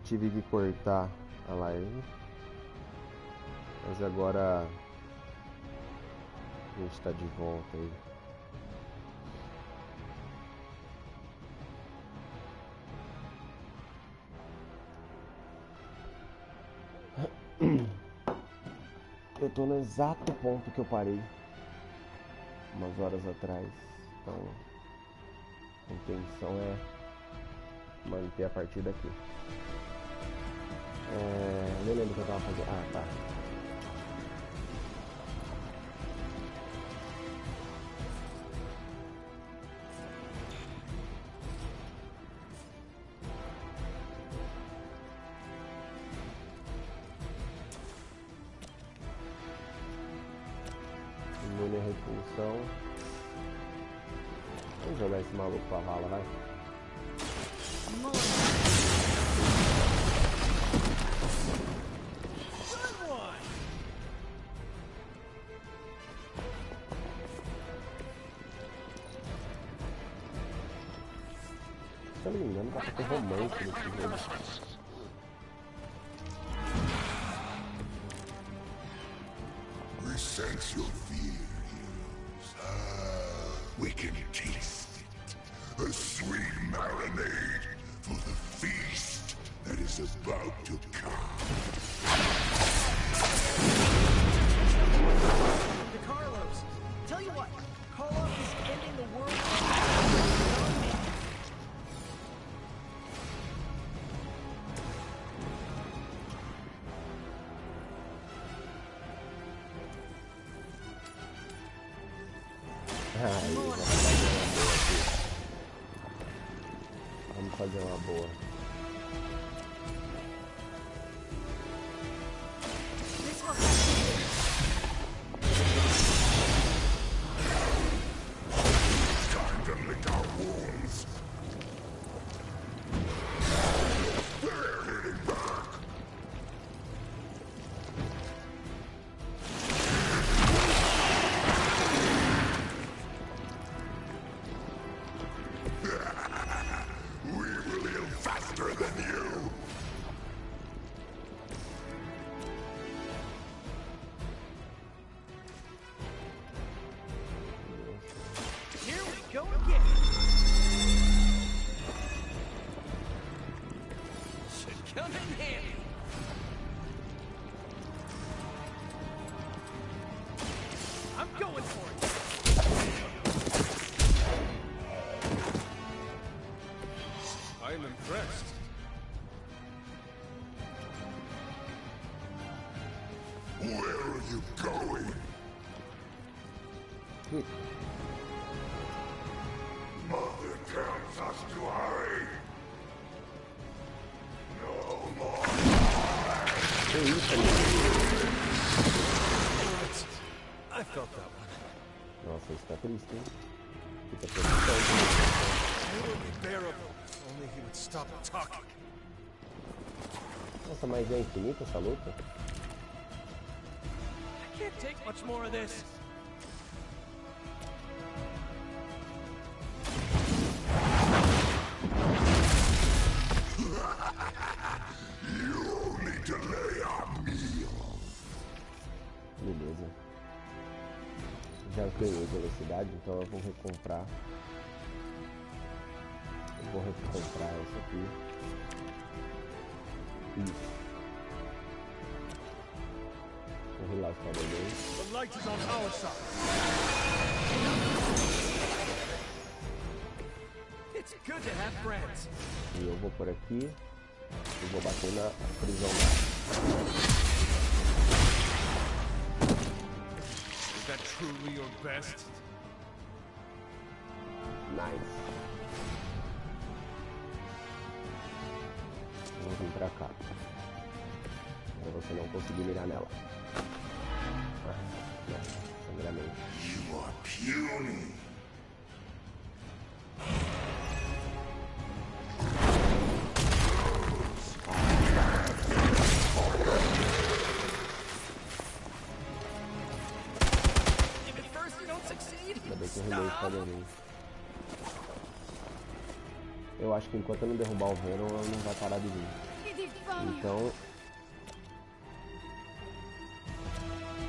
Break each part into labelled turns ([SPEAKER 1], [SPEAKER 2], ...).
[SPEAKER 1] tive que cortar a live, mas agora a gente tá de volta aí. Eu tô no exato ponto que eu parei umas horas atrás, então a intenção é manter a partir daqui. Nem lembro o que eu tava fazendo. Ah, tá. Minha repulsão. Vamos jogar esse maluco pra vala, vai. Se eu não me engano, dá pra ter romance nesse jogo.
[SPEAKER 2] We sense your fear, heroes. We can taste it. A sweet marinade for the feast that is about to come.
[SPEAKER 3] To Carlos. Tell you what, Carlos is ending the world.
[SPEAKER 1] Vamos fazer uma boa.
[SPEAKER 2] Time to lick our wounds. They're hitting back. We will heal faster than you.
[SPEAKER 3] Here we go again. Should come in handy. I'm going for it.
[SPEAKER 4] I'm impressed.
[SPEAKER 2] Where are you going? Mother tells us to hurry. No more.
[SPEAKER 1] Que isso, amigo?
[SPEAKER 4] I felt that one.
[SPEAKER 1] Nossa, isso tá triste, hein? Fica preocupante.
[SPEAKER 4] It would be bearable if only he would stop talking.
[SPEAKER 1] Nossa, mas é infinita essa luta?
[SPEAKER 3] I can't take much more of this.
[SPEAKER 2] You only delay our meal.
[SPEAKER 1] Beleza. Já ganhei velocidade, então eu vou recomprar. Eu vou recomprar essa aqui. Isso. Vou relaxar bem.
[SPEAKER 4] The light is on our side.
[SPEAKER 3] It's good to have friends.
[SPEAKER 1] E eu vou por aqui. E vou bater na prisão lá.
[SPEAKER 4] Is that truly your best?
[SPEAKER 1] Nice. Vou vir pra cá. Pra você não conseguir mirar nela. Sangramento.
[SPEAKER 2] You are puny.
[SPEAKER 3] If at first you don't succeed,
[SPEAKER 1] Ainda bem que eu remei isso cada vez. Eu acho que enquanto eu não derrubar o Venom, ela não vai parar de vir.
[SPEAKER 3] he
[SPEAKER 1] Então...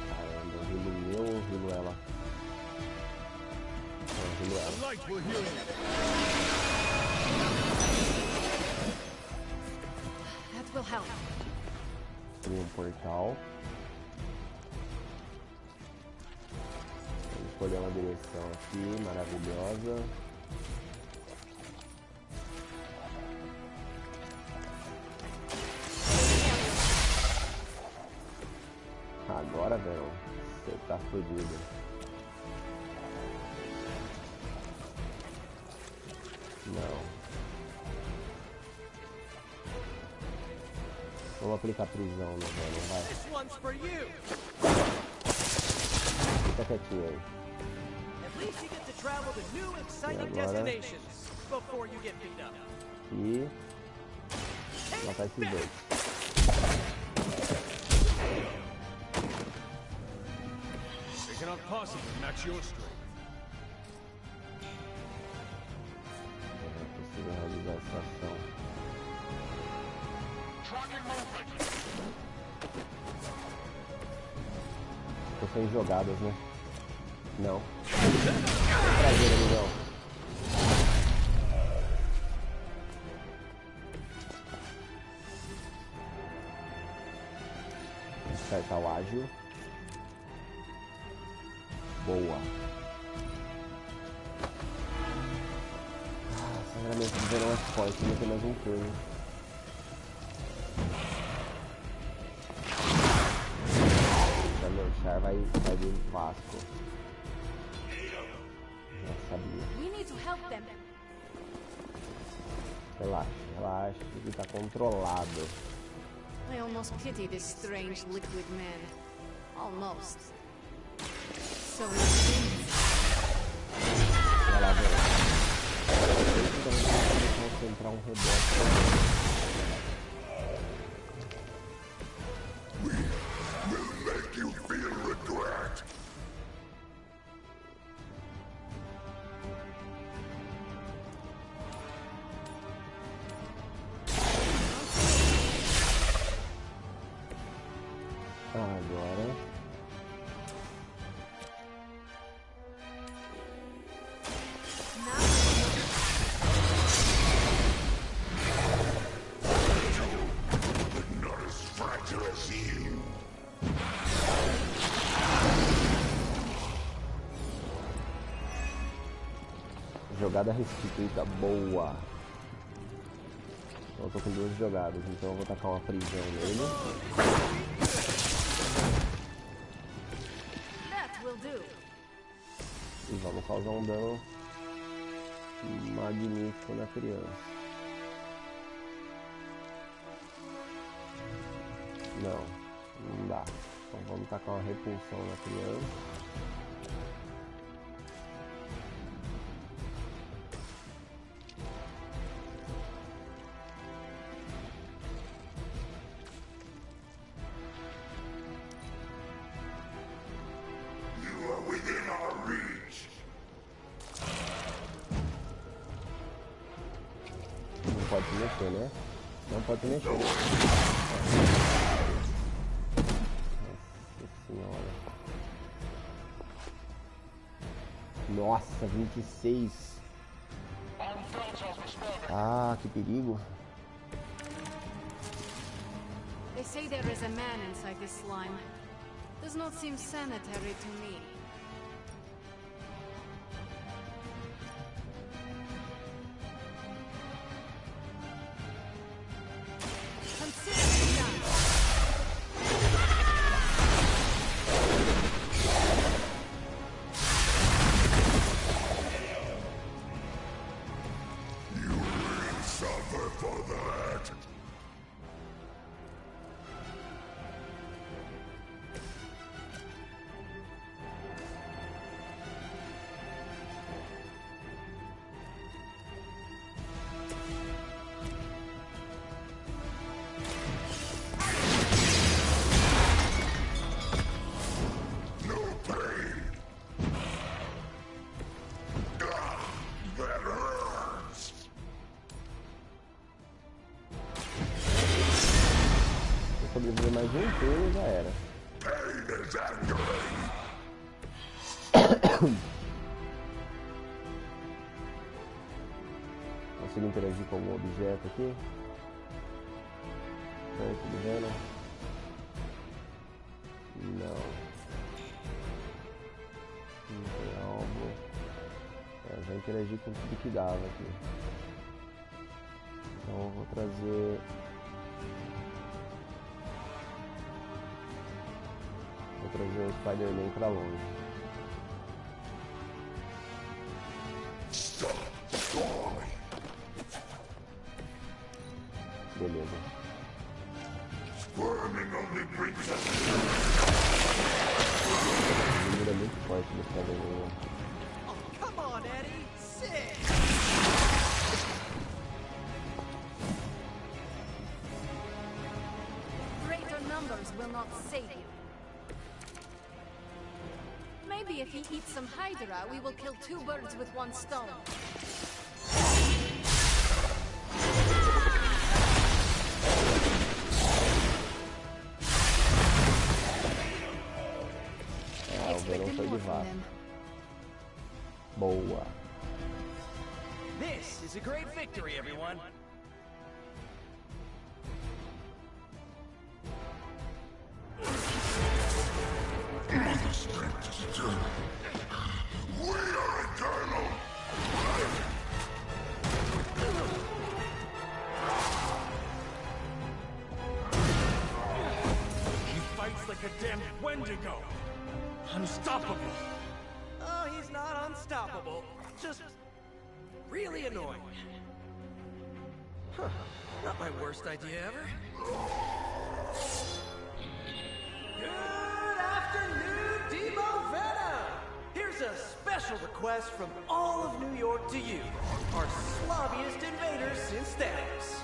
[SPEAKER 1] Caramba, rilo eu ou rilo ela? Não, rilo ela. Tem um portal. Vamos escolher uma direção aqui, maravilhosa. Agora, velho, você tá fodido. Não. Vou aplicar prisão no velho, vai. Fica quietinho aí. E matar esses dois. Consigo realizar essa ação. Tô sem jogadas, né? Não. Prazer, amigão. Descartar o ágil. Boa. Sangramento de verão é forte, não tem mais um turno. Char vai vir Vasco. Já sabia. Relaxa, relaxa, ele tá controlado.
[SPEAKER 5] I almost pity this strange liquid man. Almost. So
[SPEAKER 1] Vai lá, velho. Então vamos concentrar um rebote. Agora jogada restituída boa. Eu tô com duas jogadas, então eu vou tacar uma prisão nele. E vamos causar um dano magnífico na criança. Não dá. Então vamos tacar uma repulsão na criança. Pode mexer, né? Não pode mexer. Nossa senhora. Nossa, 26. Ah, que perigo.
[SPEAKER 5] They say there is a man inside this slime. Does not seem sanitary to me.
[SPEAKER 1] sobreviver mais um turno já era.
[SPEAKER 2] Pain is angering.
[SPEAKER 1] Consigo interagir com algum objeto aqui? Perto do Venom? Não. Não tem algo. Já interagi com tudo que dava aqui. Então eu vou trazer. Vou trazer o Spider-Man pra longe. Beleza. Ele é muito forte no Spider-Man.
[SPEAKER 3] Oh, come on, Eddie. Sick.
[SPEAKER 5] Greater numbers will not save you. Maybe if he eats some Hydra, we will kill two birds with one stone.
[SPEAKER 1] O Venom foi de vaca. Boa.
[SPEAKER 3] This is a great victory, everyone.
[SPEAKER 2] The strength is eternal. We are eternal.
[SPEAKER 4] He fights like a damn Wendigo. Unstoppable.
[SPEAKER 3] Oh, he's not unstoppable. Just really annoying. Huh. Not my worst idea ever. Good afternoon, Demo Venom! Here's a special request from all of New York to you, our slobbiest invaders since Thanos.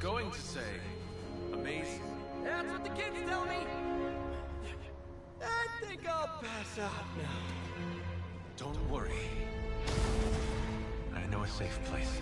[SPEAKER 4] Going to say, amazing.
[SPEAKER 3] That's what the kids tell me. I think I'll pass out now.
[SPEAKER 4] Don't worry. I know a safe place.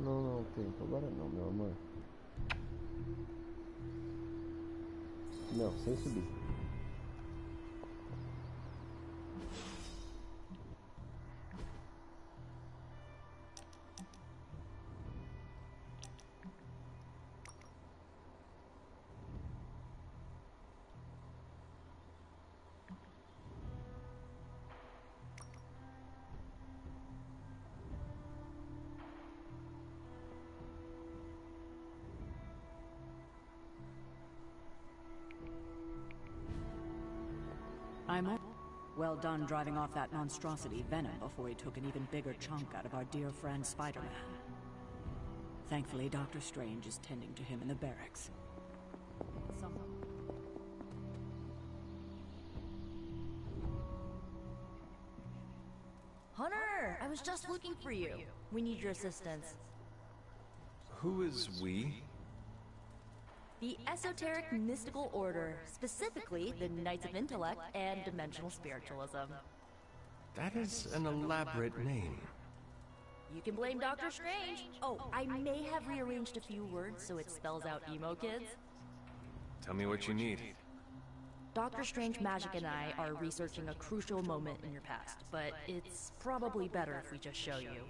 [SPEAKER 1] Não, tempo. Agora não, meu amor. Não, sem subir.
[SPEAKER 6] Well done driving off that monstrosity Venom before he took an even bigger chunk out of our dear friend Spider-Man. Thankfully, Dr. Strange is tending to him in the barracks.
[SPEAKER 7] Hunter, I was just looking for you. We need your assistance.
[SPEAKER 8] Who is we?
[SPEAKER 7] The Esoteric Mystical Order, specifically the Knights of Intellect and Dimensional Spiritualism.
[SPEAKER 8] That is an elaborate name.
[SPEAKER 7] You can blame Dr. Strange. Oh, I may have rearranged a few words so it spells out emo kids.
[SPEAKER 8] Tell me what you need.
[SPEAKER 7] Dr. Strange Magic and I are researching a crucial moment in your past, but it's probably better if we just show you.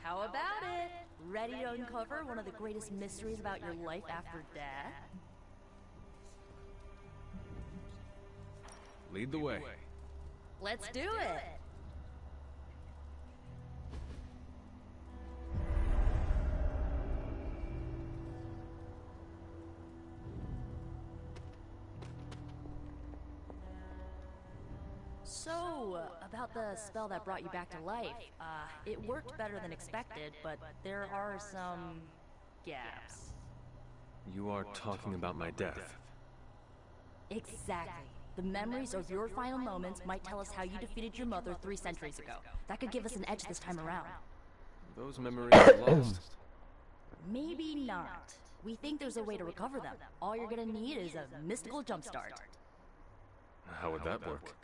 [SPEAKER 7] How about it? Ready to uncover one of the greatest mysteries about your life after death?
[SPEAKER 8] Lead the way.
[SPEAKER 7] Let's do it! So, about the spell that brought you back to life, it worked better than expected, but there are some gaps.
[SPEAKER 8] You are talking about my death.
[SPEAKER 7] Exactly. The memories of your final moments might tell us how you defeated your mother 3 centuries ago. That could give us an edge this time around.
[SPEAKER 8] Those memories are lost.
[SPEAKER 7] Maybe not. We think there's a way to recover them. All you're gonna need is a mystical jumpstart.
[SPEAKER 8] How would that work?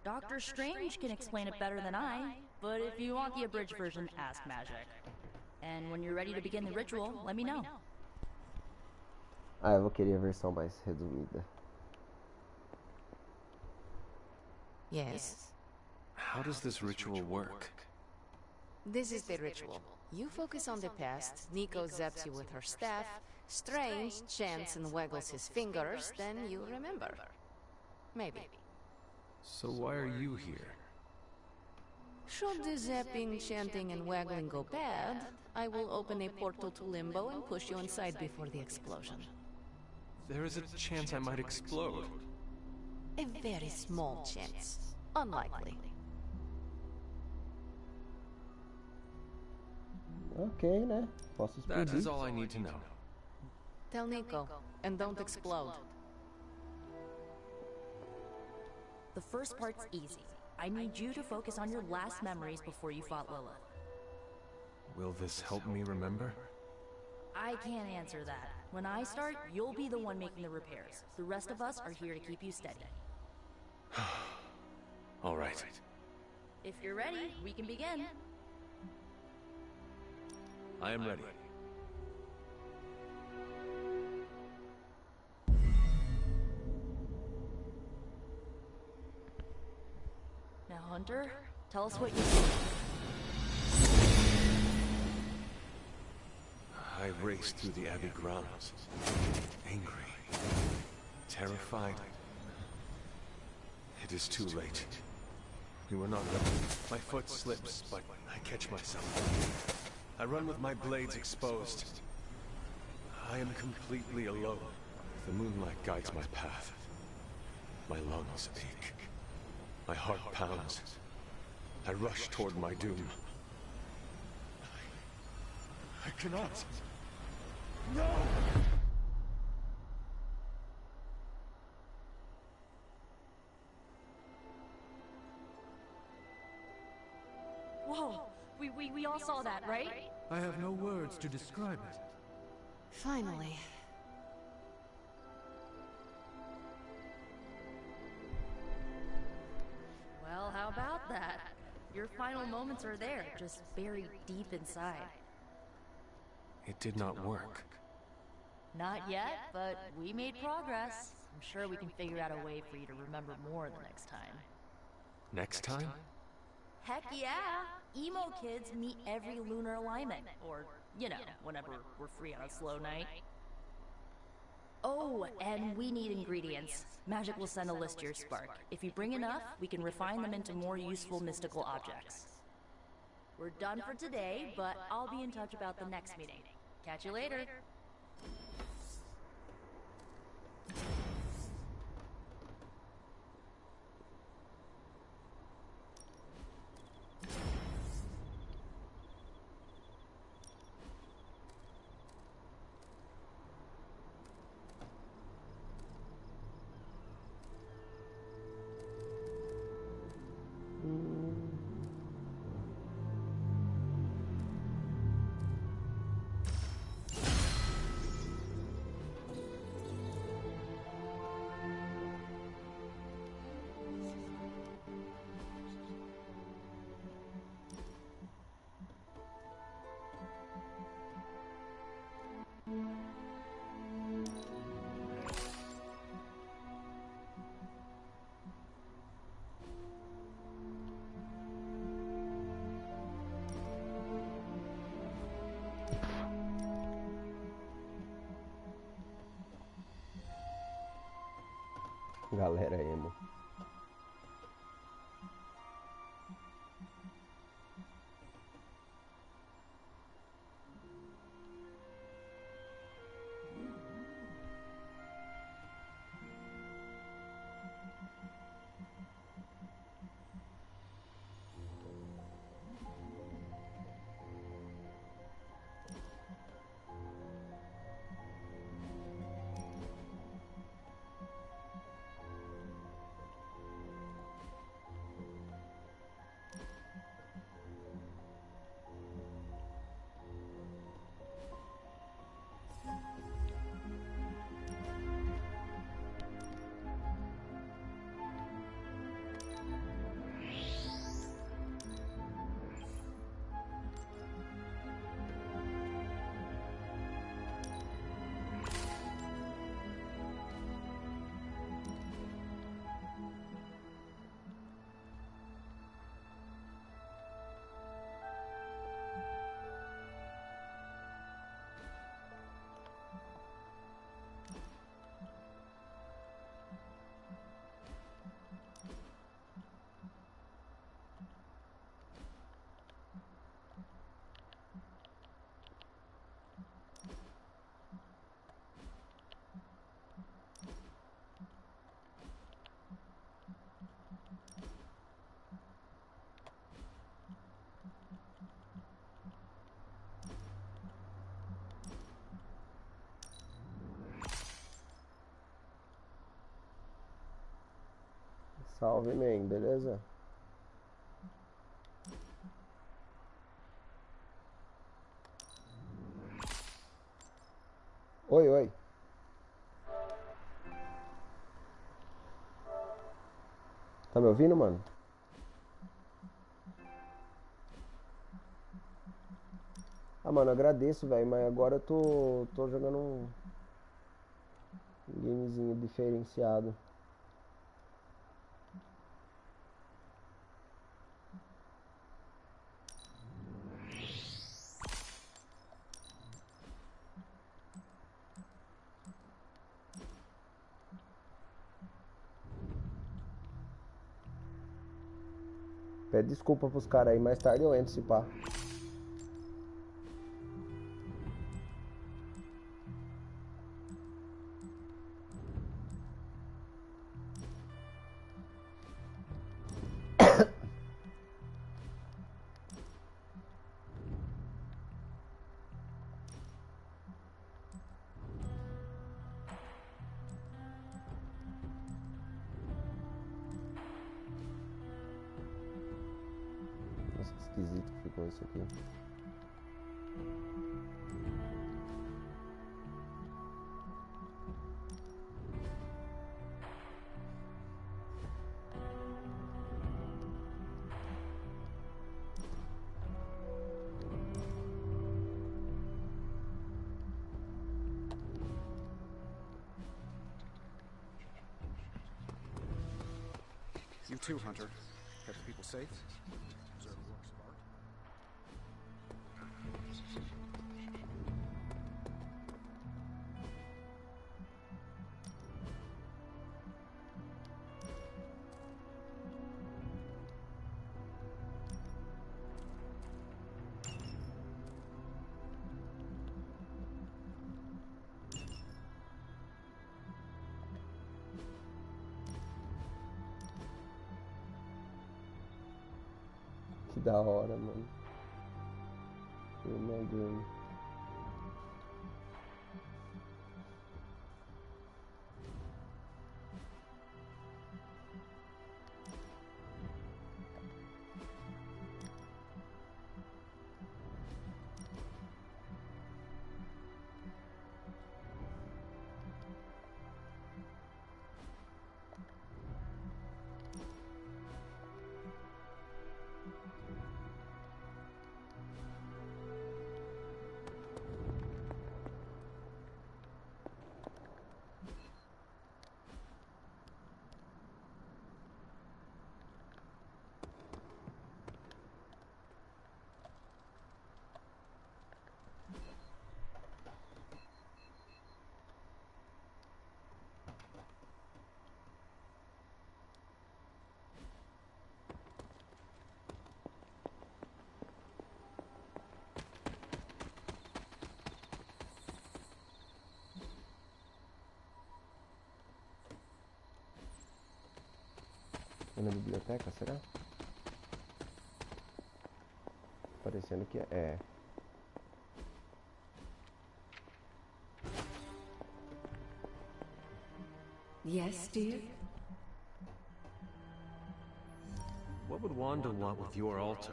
[SPEAKER 7] Dr. Strange can explain it better than I, but if you want the abridged version, ask Magic. And when you're ready to begin the ritual, let me know.
[SPEAKER 1] Ah, eu vou querer a versão mais resumida.
[SPEAKER 9] Yes.
[SPEAKER 8] How does this ritual work?
[SPEAKER 9] This is the ritual. You focus on the past, Nico zaps you with her staff, Strange chants and waggles his fingers, then you remember. Maybe.
[SPEAKER 8] So why are you here?
[SPEAKER 9] Should the zapping, chanting, and waggling go bad, I will open a portal to Limbo and push you inside before the explosion.
[SPEAKER 8] There is a chance I might explode.
[SPEAKER 9] A very small chance. Unlikely.
[SPEAKER 1] Ok, né? Posso explodir.
[SPEAKER 8] That is all I need to know.
[SPEAKER 9] Tell Nico, and don't explode.
[SPEAKER 7] The first part's easy. I need you to focus on your last memories before you fought Lilith.
[SPEAKER 8] Will this help me remember?
[SPEAKER 7] I can't answer that. When I start, you'll be the one making the repairs. The rest of us are here to keep you steady.
[SPEAKER 8] All right.
[SPEAKER 7] If you're ready, we can begin.
[SPEAKER 8] I am ready.
[SPEAKER 7] Now, Hunter, tell us what you see.
[SPEAKER 8] I raced through the Abbey grounds, angry, terrified. It is too late. We were not ready. My foot slips, but I catch myself. I run with my blades exposed. I am completely alone. The moonlight guides my path. My lungs ache. My heart pounds. I rush toward my doom. I cannot. No!
[SPEAKER 7] Whoa! We all saw that, right?
[SPEAKER 4] I have no words to describe it.
[SPEAKER 9] Finally.
[SPEAKER 7] Well, how about that? Your final moments are there, just buried deep inside.
[SPEAKER 8] It did not work.
[SPEAKER 7] Not yet, but we made progress. I'm sure we can figure out a way for you to remember more the next time.
[SPEAKER 8] Next time?
[SPEAKER 7] Heck yeah! Emo kids meet every lunar alignment, or, you know, whenever we're free on a slow night. Oh, and we need ingredients. Magic will send a list to your spark. If you bring enough, we can refine them into more useful mystical objects. We're done for today, but I'll be in touch about the next meeting. Catch you later.
[SPEAKER 1] Galera emo. Salve, man, beleza? Oi, oi. Tá me ouvindo, mano? Ah, mano, agradeço, velho, mas agora eu tô jogando um gamezinho diferenciado. Pede desculpa pros caras aí, mais tarde eu entro se pá. Nossa, que esquisito que ficou isso aqui.
[SPEAKER 10] You too, Hunter. Kept the people safe?
[SPEAKER 1] Que da hora, mano. Imagina. É na biblioteca, será? Parecendo que é.
[SPEAKER 6] Yes, dear?
[SPEAKER 8] What would Wanda want with your altar?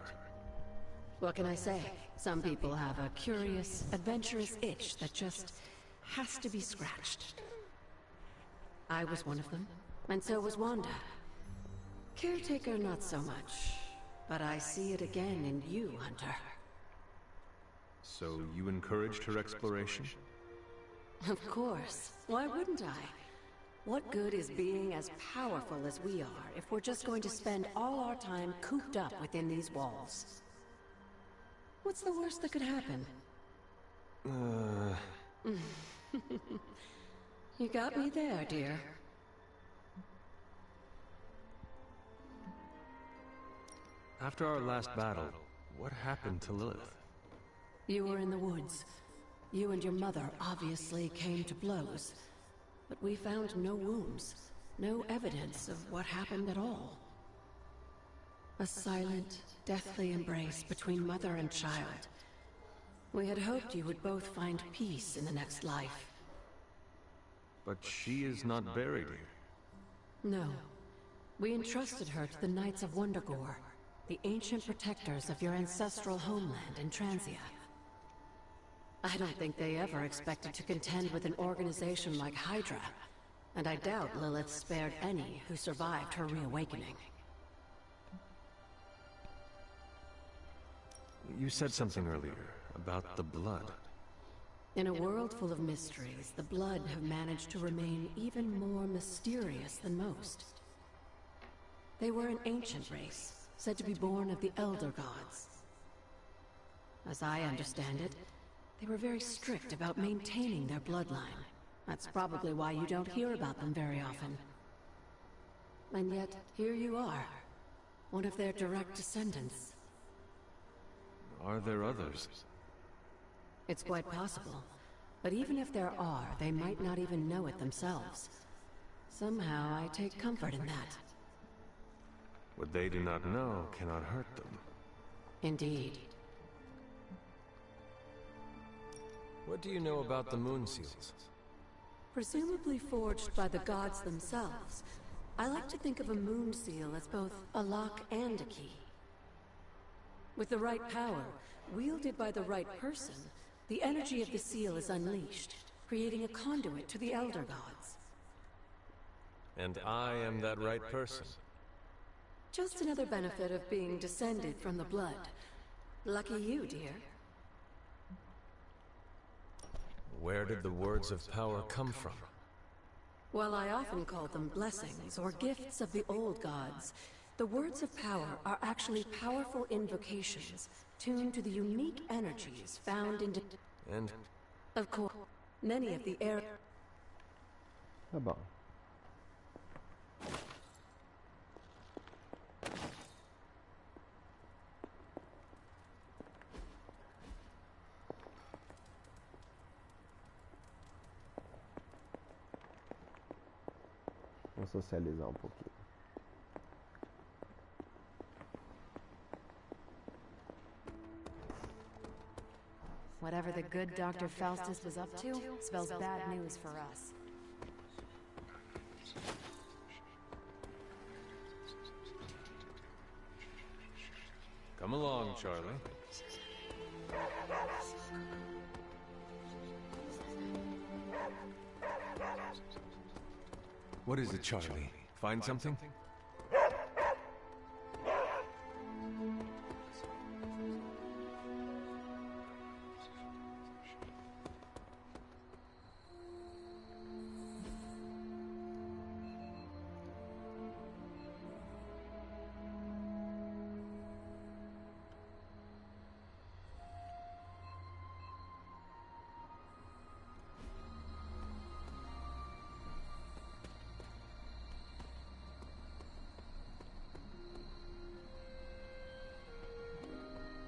[SPEAKER 6] What can I say? Some people have a curious, adventurous itch that just has to be scratched. I was one of them, and so was Wanda. Caretaker, not so much. But I see it again in you, Hunter.
[SPEAKER 8] So you encouraged her exploration?
[SPEAKER 6] Of course. Why wouldn't I? What good is being as powerful as we are if we're just going to spend all our time cooped up within these walls? What's the worst that could happen? You got me there, dear.
[SPEAKER 8] After our last battle, what happened to Lilith?
[SPEAKER 6] You were in the woods. You and your mother obviously came to blows. But we found no wounds, no evidence of what happened at all. A silent, deathly embrace between mother and child. We had hoped you would both find peace in the next life.
[SPEAKER 8] But she is not buried here.
[SPEAKER 6] No. We entrusted her to the Knights of Wundagore, the ancient protectors of your ancestral homeland in Transia. I don't think they ever expected to contend with an organization like Hydra, and I doubt Lilith spared any who survived her reawakening.
[SPEAKER 8] You said something earlier about the blood.
[SPEAKER 6] In a world full of mysteries, the blood have managed to remain even more mysterious than most. They were an ancient race, said to be born of the Elder Gods. As I understand it, they were very strict about maintaining their bloodline. That's probably why you don't hear about them very often. And yet, here you are, one of their direct descendants.
[SPEAKER 8] Are there others?
[SPEAKER 6] It's quite possible. But even if there are, they might not even know it themselves. Somehow, I take comfort in that.
[SPEAKER 8] What they do not know cannot hurt them.
[SPEAKER 6] Indeed.
[SPEAKER 8] What do you know about the moon seals?
[SPEAKER 6] Presumably forged by the gods themselves. I like to think of a moon seal as both a lock and a key. With the right power, wielded by the right person, the energy of the seal is unleashed, creating a conduit to the Elder Gods.
[SPEAKER 8] And I am that right person.
[SPEAKER 6] Just another benefit of being descended from the blood. Lucky you, dear.
[SPEAKER 8] Where did the words of power come from?
[SPEAKER 6] While I often call them blessings or gifts of the old gods, the words of power are actually powerful invocations tuned to the unique energies found in...
[SPEAKER 8] And?
[SPEAKER 6] Of course, many of the air...
[SPEAKER 1] Tá bom. Vamos socializar um pouquinho.
[SPEAKER 9] Whatever the good Dr. Faustus was up to spells bad news for us.
[SPEAKER 8] Come along, Charlie. What is it, Charlie? Find something?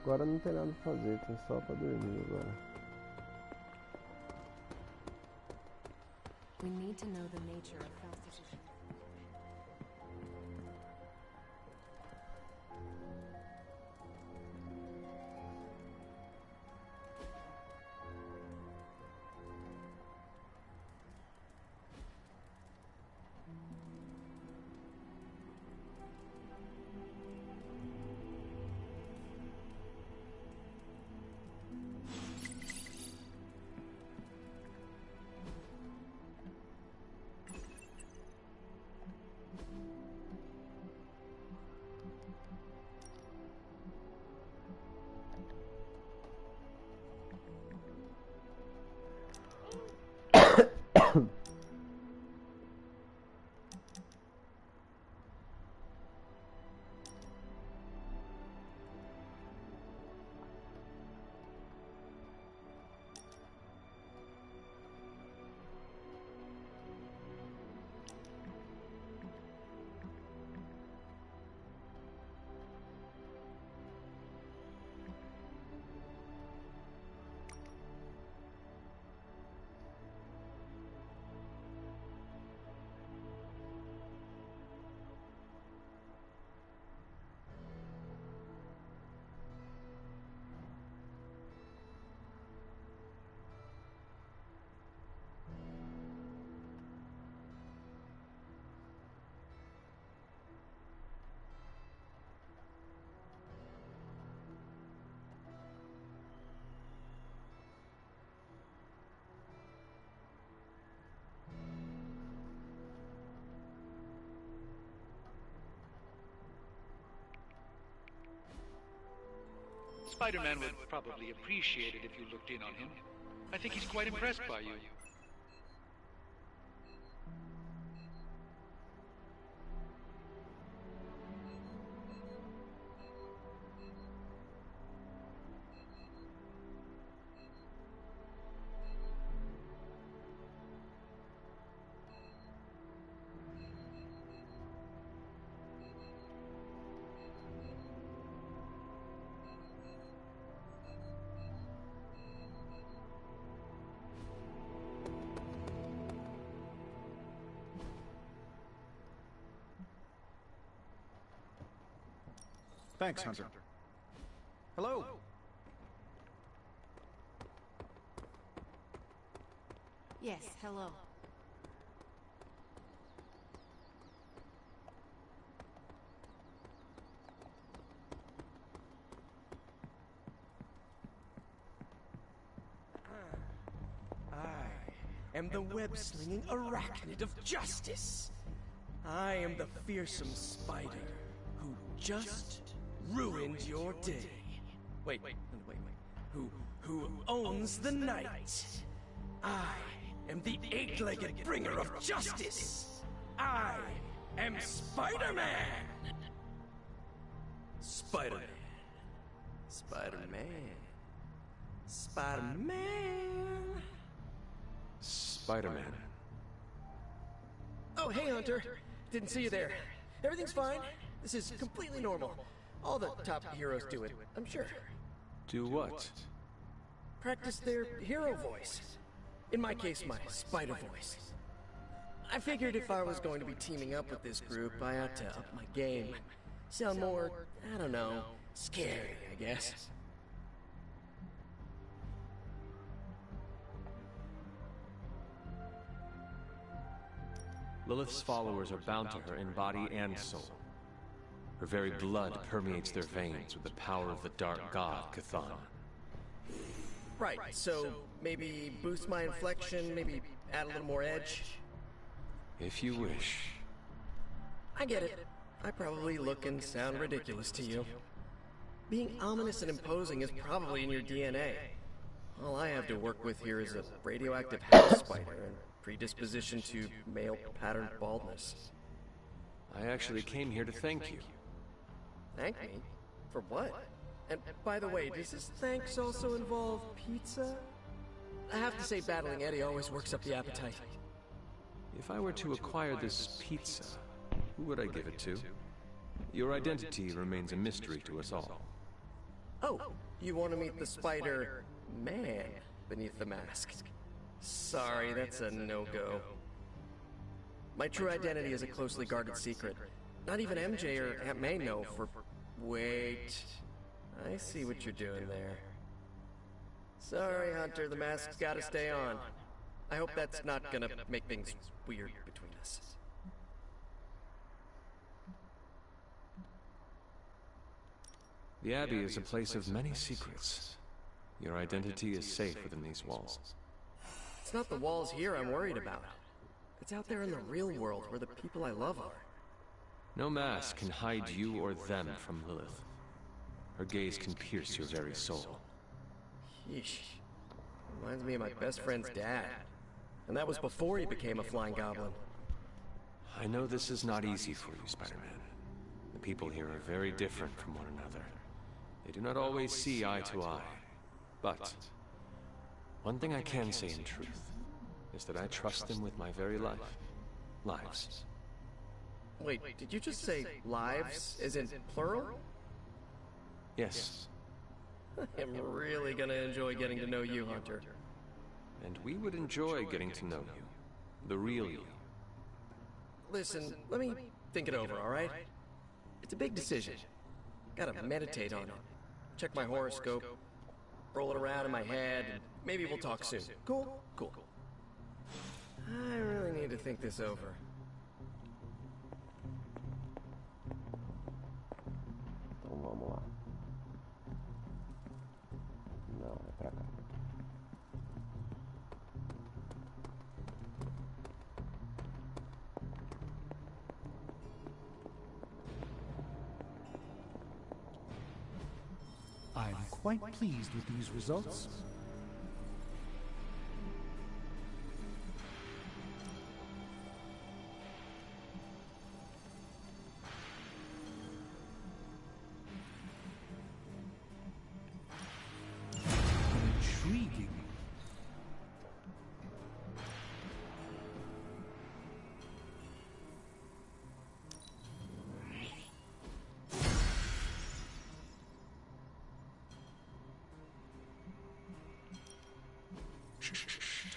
[SPEAKER 1] Agora não tem nada pra fazer, tem só pra dormir agora.
[SPEAKER 9] We need to know the nature of Faustus'...
[SPEAKER 11] Spider-Man would probably appreciate it if you looked in on him. I think he's quite impressed by you.
[SPEAKER 10] Thanks, Hunter. Hello.
[SPEAKER 5] Yes, hello.
[SPEAKER 12] I am the web-slinging arachnid of justice. I am the fearsome spider who just ruined your day. Wait. Who owns the night? I am the eight-legged bringer of justice. I am Spider-Man. Spider-Man. Spider-Man. Spider-Man.
[SPEAKER 8] Spider-Man.
[SPEAKER 12] Oh, hey, Hunter. Didn't see you there. Everything's fine. This is completely normal. All the top heroes do it, I'm sure.
[SPEAKER 8] Do what?
[SPEAKER 12] Practice their hero voice. In my case, my spider voice. I figured if I was going to be teaming up with this group, I ought to up my game. Sound more, I don't know, scary, I guess.
[SPEAKER 8] Lilith's followers are bound to her in body and soul. Her very blood permeates their veins with the power of the dark god, Cthon.
[SPEAKER 12] Right, so maybe boost my inflection, maybe add a little more edge?
[SPEAKER 8] If you wish.
[SPEAKER 12] I get it. I probably look and sound ridiculous to you. Being ominous and imposing is probably in your DNA. All I have to work with here is a radioactive house spider and predisposition to male patterned baldness.
[SPEAKER 8] I actually came here to thank you.
[SPEAKER 12] Thank me? For what? And by the way, does this thanks also involve pizza? I have to say battling Eddie always works up the appetite.
[SPEAKER 8] If I were to acquire this pizza, who would I give it to? Your identity remains a mystery to us all.
[SPEAKER 12] Oh, you want to meet the Spider-Man beneath the mask? Sorry, that's a no-go. My true identity is a closely guarded secret. Not even MJ or Aunt May know for... Wait... I see what you're doing there. Sorry, Hunter, the mask's gotta stay on. I hope that's not gonna make things weird between us.
[SPEAKER 8] The Abbey is a place of many secrets. Your identity is safe within these walls.
[SPEAKER 12] It's not the walls here I'm worried about. It's out there in the real world where the people I love are.
[SPEAKER 8] No mask can hide you or them from Lilith. Her gaze can pierce your very soul.
[SPEAKER 12] Yeesh. Reminds me of my best friend's dad. And that was before he became a flying goblin.
[SPEAKER 8] I know this is not easy for you, Spider-Man. The people here are very different from one another. They do not always see eye to eye. But one thing I can say in truth is that I trust them with my very lives.
[SPEAKER 12] Wait, did you just say lives, as in plural?
[SPEAKER 8] Yes.
[SPEAKER 12] I'm really gonna enjoy getting to know you, Hunter.
[SPEAKER 8] And we would enjoy getting to know you. The real you.
[SPEAKER 12] Listen, let me think it over, alright? It's a big decision. Gotta meditate on it. Check my horoscope, roll it around in my head, and maybe we'll talk soon. Cool? Cool. I really need to think this over.
[SPEAKER 1] Então vamos lá. Não, é pra cá.
[SPEAKER 13] quite pleased with these results. Intriguing.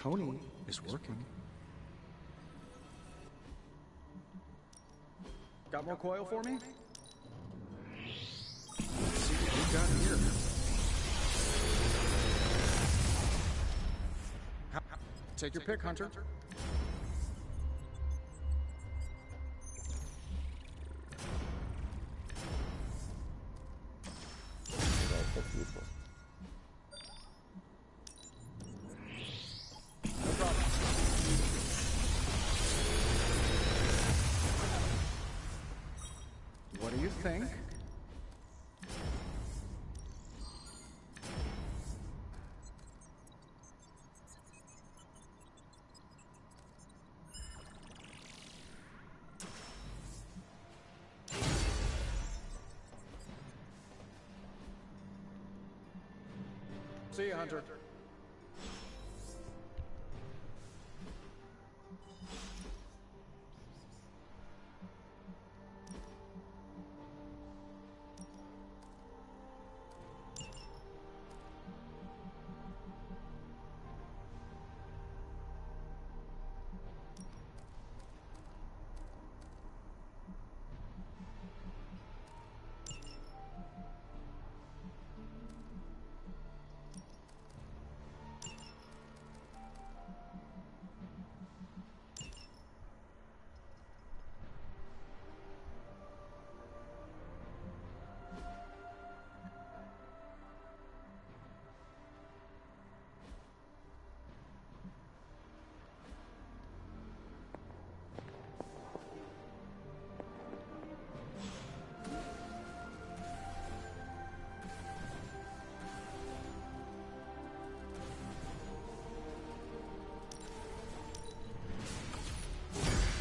[SPEAKER 13] Tony is working.
[SPEAKER 10] Got more coil for me? Let's see what we got here. Take your pick, Hunter. What do you think? See you, Hunter.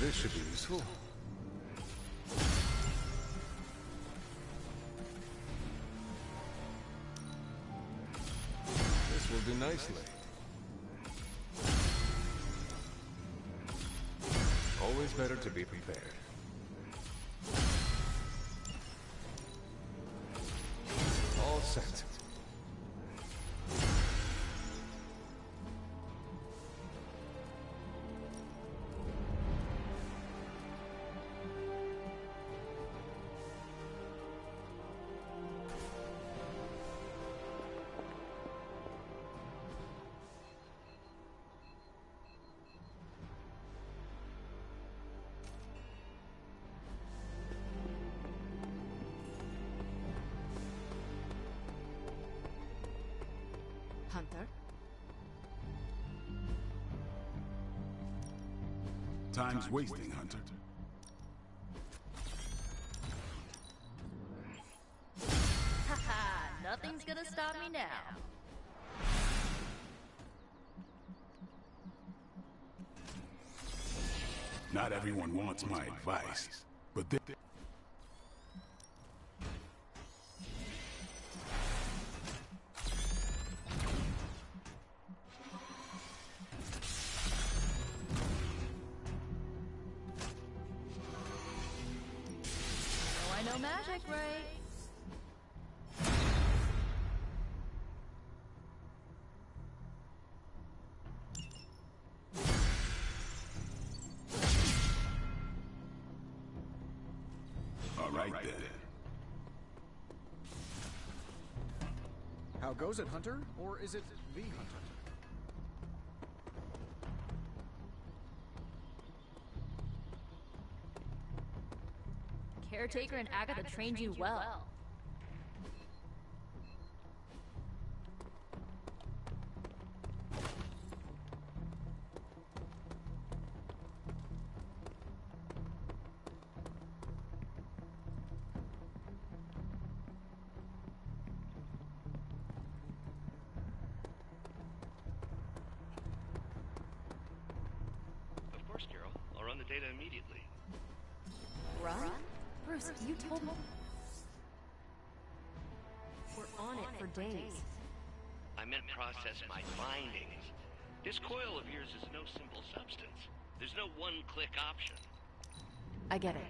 [SPEAKER 8] This should be useful. This will do nicely. Always better to be prepared. All set.
[SPEAKER 9] Hunter?
[SPEAKER 2] Time's wasting, Hunter.
[SPEAKER 7] Haha, nothing's gonna stop me now.
[SPEAKER 2] Not everyone wants my advice, but they...
[SPEAKER 7] Oh, I know magic, right?
[SPEAKER 2] All right then.
[SPEAKER 10] How goes it, Hunter? Or is it the Hunter?
[SPEAKER 7] Caretaker and Agatha trained you well.
[SPEAKER 14] data immediately.
[SPEAKER 7] Run? Bruce, you told me. We're on it for days.
[SPEAKER 14] I meant process my findings. This coil of yours is no simple substance. There's no one-click option.
[SPEAKER 6] I get it.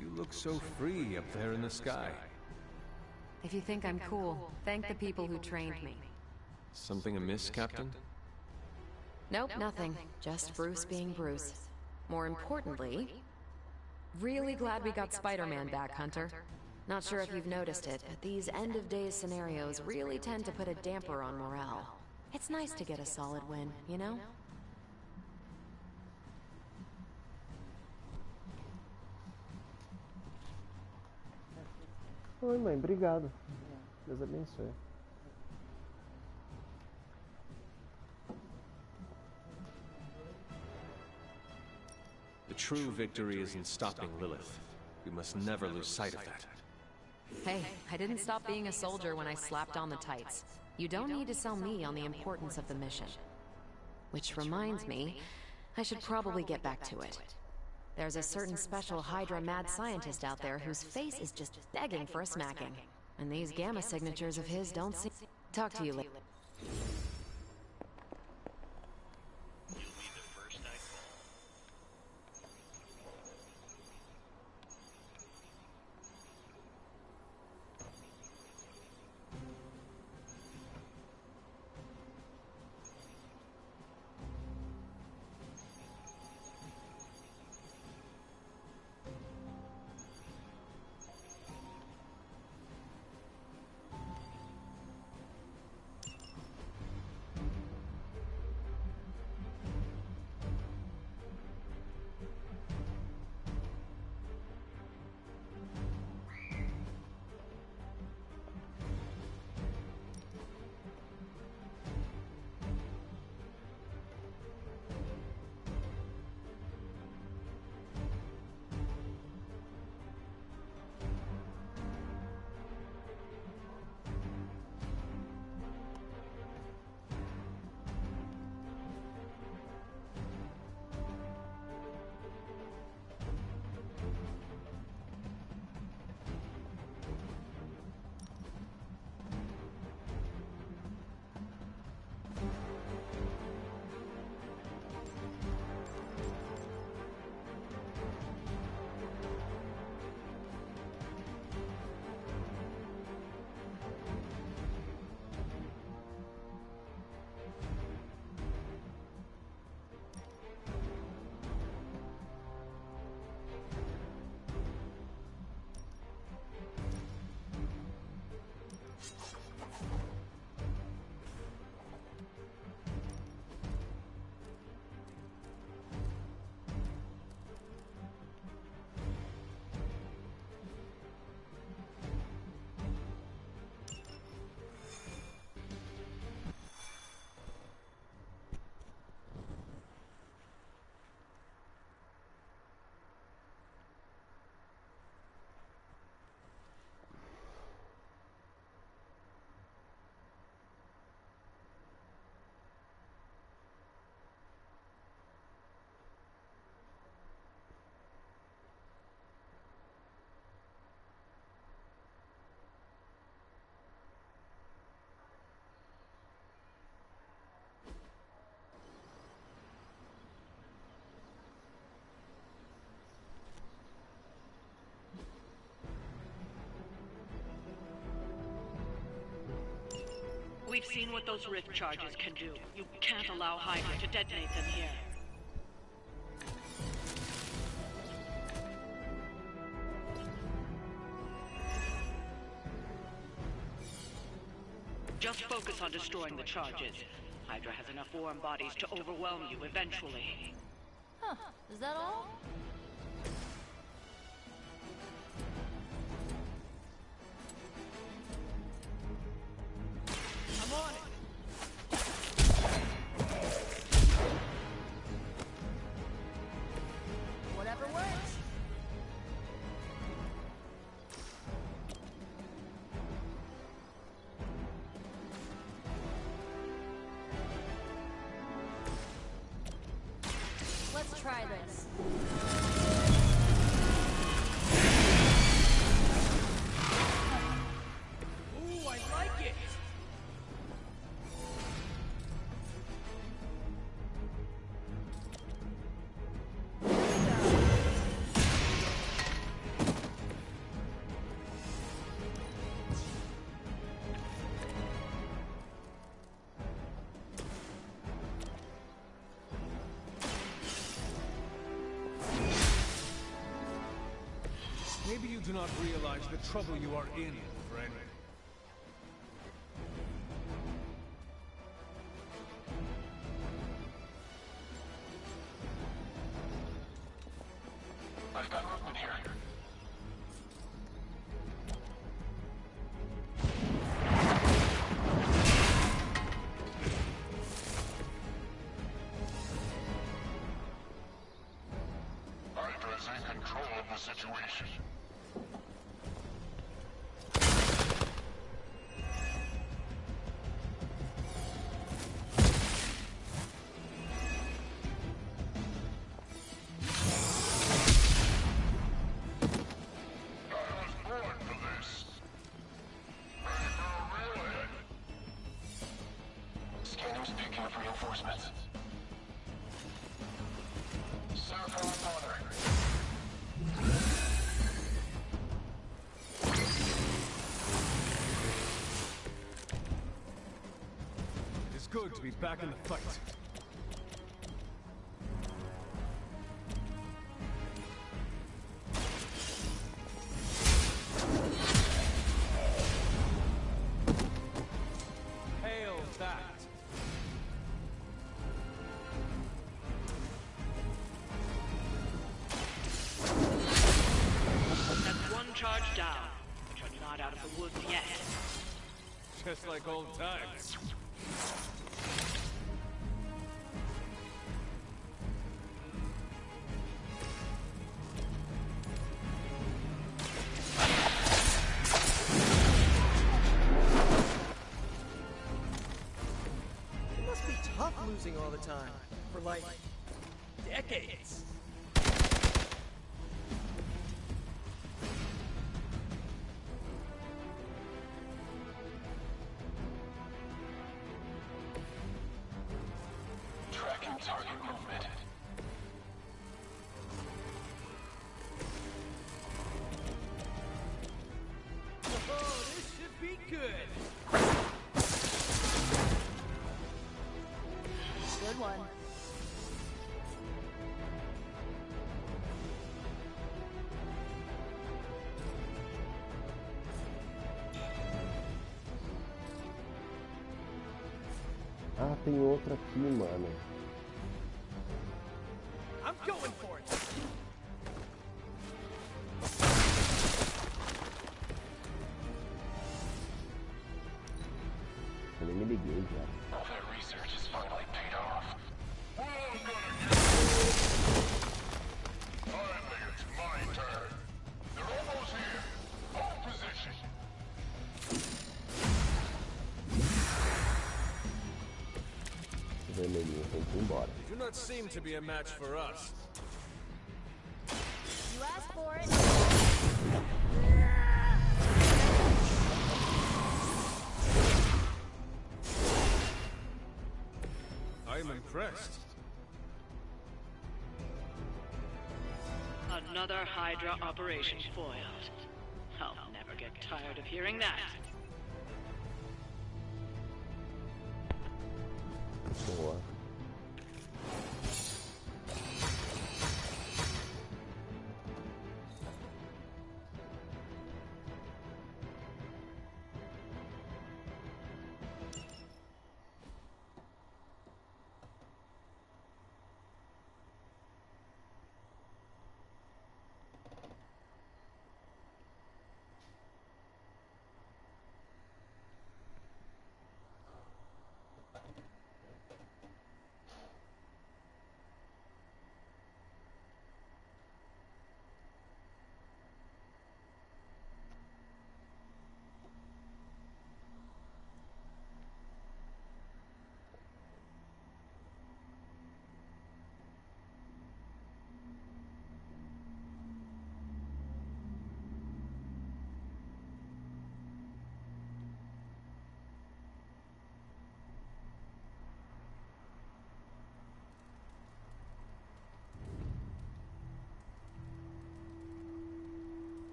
[SPEAKER 8] You look so free up there in the sky.
[SPEAKER 6] If you think I'm cool, thank the people who trained me.
[SPEAKER 8] Something amiss, Captain?
[SPEAKER 6] Nope, nothing. Just Bruce being Bruce. More importantly, really glad we got Spider-Man back, Hunter. Not sure if you've noticed it, but these end-of-days scenarios really tend to put a damper on morale. It's nice to get a solid win, you know?
[SPEAKER 1] Oi, mãe, obrigado. Deus abençoe.
[SPEAKER 8] The true victory is in stopping Lilith. We must never lose sight of that.
[SPEAKER 6] Hey, I didn't stop being a soldier when I slapped on the tights. You don't need to sell me on the importance of the mission. Which reminds me, I should probably get back to it. There's a certain special Hydra mad scientist out there whose face is just begging for a smacking. And these gamma signatures of his don't seem... Talk to you later.
[SPEAKER 15] We've seen what those rift charges can do. You can't allow Hydra to detonate them here. Just focus on destroying the charges. Hydra has enough warm bodies to overwhelm you eventually.
[SPEAKER 7] Huh, is that all?
[SPEAKER 15] I'm on it!
[SPEAKER 7] Whatever works. Let's try this.
[SPEAKER 8] do not realize the trouble you are in, friend.
[SPEAKER 2] I've got movement here. Hydra's in control of the situation.
[SPEAKER 8] It's good to be back in the fight. Hail that!
[SPEAKER 15] That's one charge down, but you're not out of the woods yet.
[SPEAKER 8] Just like old times.
[SPEAKER 12] It must be tough losing all the time. For like decades.
[SPEAKER 2] Tracking target movement.
[SPEAKER 3] Oh, this should be good.
[SPEAKER 7] Good one.
[SPEAKER 1] Ah, tem outra aqui, mano.
[SPEAKER 3] I'm going for it.
[SPEAKER 1] Eu nem me liguei já.
[SPEAKER 2] All that research has finally paid off. Finally, it's my turn. They're almost here. Hold position.
[SPEAKER 1] O vermelhinho tem que ir embora.
[SPEAKER 8] You do not seem to be a match for us.
[SPEAKER 7] You asked for it.
[SPEAKER 8] I am impressed.
[SPEAKER 15] Another Hydra operation foiled. I'll never get tired of hearing that.
[SPEAKER 1] Boa.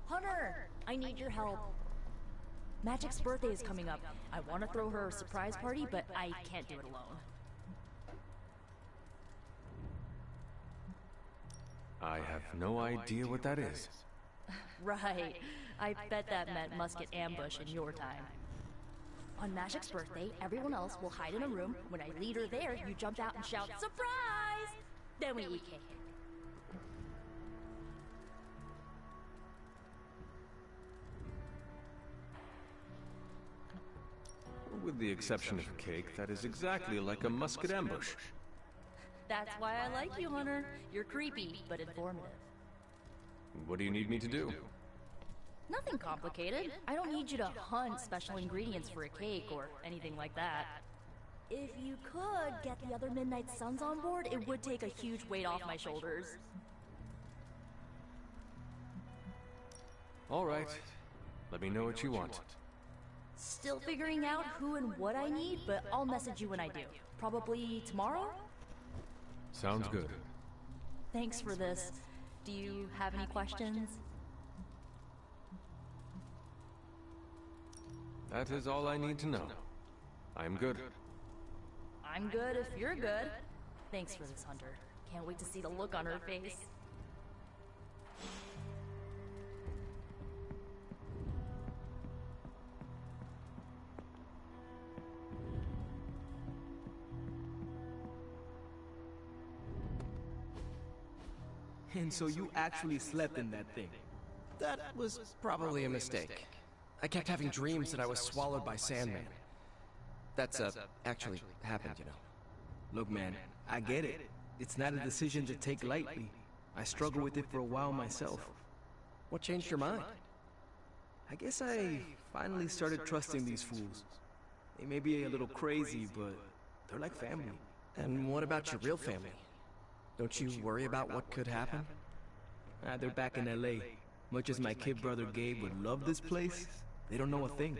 [SPEAKER 7] Hunter! I need your help. Magic's birthday is coming up. I want to throw her a surprise party, but I can't do it alone.
[SPEAKER 8] I have no idea what that is.
[SPEAKER 7] Right. I bet that meant musket ambush in your time. On Magic's birthday, everyone else will hide in a room. When I lead her there, you jump out and shout, "Surprise!" Then we eat cake.
[SPEAKER 8] With the exception of cake, that is exactly like a musket ambush.
[SPEAKER 7] That's why I like you, Hunter. You're creepy, but informative.
[SPEAKER 8] What do you need me to do?
[SPEAKER 7] Nothing complicated. I don't need you to hunt special ingredients for a cake or anything like that. If you could get the other Midnight Suns on board, it would take a huge weight off my shoulders.
[SPEAKER 8] All right. Let me know what you want.
[SPEAKER 7] Still figuring out who and what I need, but I'll message you when I do. Probably tomorrow?
[SPEAKER 8] Sounds good.
[SPEAKER 7] Thanks for this. Do you have any questions?
[SPEAKER 8] That is all I need to know. I'm good.
[SPEAKER 7] I'm good if you're good. Thanks for this, Hunter. Can't wait to see the look on her face.
[SPEAKER 16] And so you actually slept in that thing?
[SPEAKER 12] That was probably a mistake. I kept having dreams that I was swallowed by Sandman. That's, actually happened, you know.
[SPEAKER 16] Look, man, I get it. It's not a decision to take lightly. I struggled with it for a while myself.
[SPEAKER 12] What changed your mind?
[SPEAKER 16] I guess I finally started trusting these fools. They may be a little crazy, but they're like family.
[SPEAKER 12] And what about your real family? Don't you worry about what could happen?
[SPEAKER 16] They're back in LA. Much as my kid brother Gabe would love this place, they don't know a thing.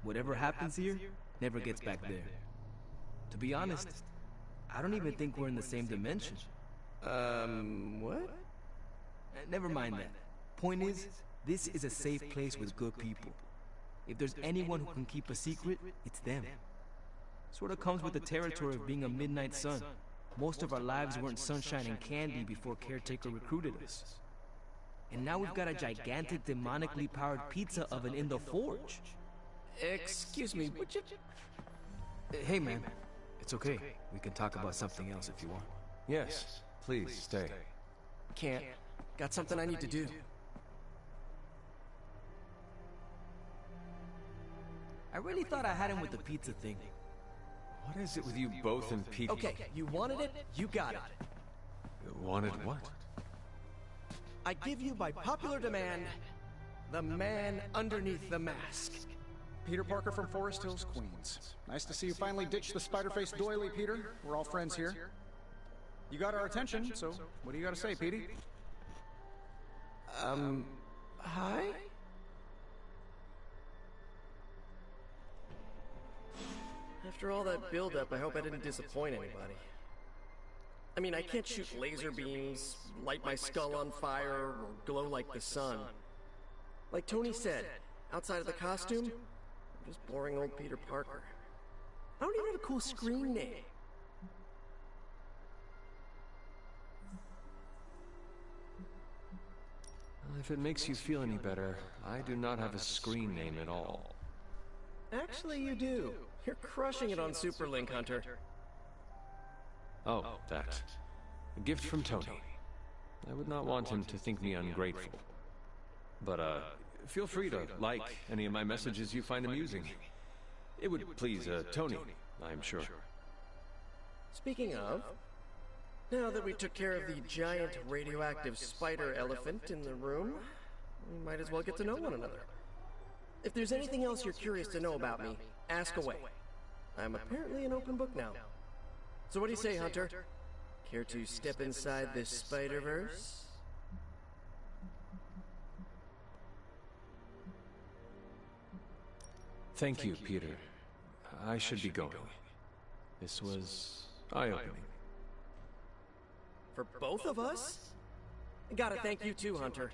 [SPEAKER 16] Whatever happens here, never gets back there. To be honest, I don't even think we're in the same dimension.
[SPEAKER 12] What?
[SPEAKER 16] Never mind that. Point is, this is a safe place with good people. If there's anyone who can keep a secret, it's them. Sort of comes with the territory of being a Midnight Sun. Most of our lives weren't sunshine and candy before Caretaker recruited us. And now we've got a gigantic demonically powered pizza oven in the forge.
[SPEAKER 12] Excuse me, would you...
[SPEAKER 16] Hey man, it's okay. We can talk about something else if you want.
[SPEAKER 8] Yes, please stay.
[SPEAKER 12] Can't. Got something I need to do.
[SPEAKER 16] I really thought I had him with the pizza thing.
[SPEAKER 8] What is it with you both and Pete?
[SPEAKER 12] Okay, you wanted it, you got it.
[SPEAKER 8] You wanted what?
[SPEAKER 12] I give you by popular demand, the man underneath the mask.
[SPEAKER 10] Peter Parker from Forest Hills, Queens. Nice to see you finally ditched the spider-faced doily, Peter. We're all friends here. You got our attention, so what do you got to say, Petey?
[SPEAKER 12] Hi? After all that build-up, I hope I didn't disappoint anybody. I mean, I can't shoot laser beams, light my skull on fire, or glow like the sun. Like Tony said, outside of the costume, I'm just boring old Peter Parker. I don't even have a cool screen name.
[SPEAKER 8] If it makes you feel any better, I do not have a screen name at all.
[SPEAKER 12] Actually, you do. You're crushing it on Superlink, Hunter.
[SPEAKER 8] Oh, that. A gift from Tony. I would not want him to think me ungrateful. But, feel free to like any of my messages you find amusing. It would please, Tony, I'm sure.
[SPEAKER 12] Speaking of, now that we took care of the giant radioactive spider elephant in the room, we might as well get to know one another. If there's anything else you're curious to know about me, ask away. I'm apparently an open book now. So what do you say, Hunter? Care to step inside this Spider-Verse?
[SPEAKER 8] Thank you, Peter. I should be going. This was eye-opening.
[SPEAKER 12] For both of us? Gotta thank you too, Hunter.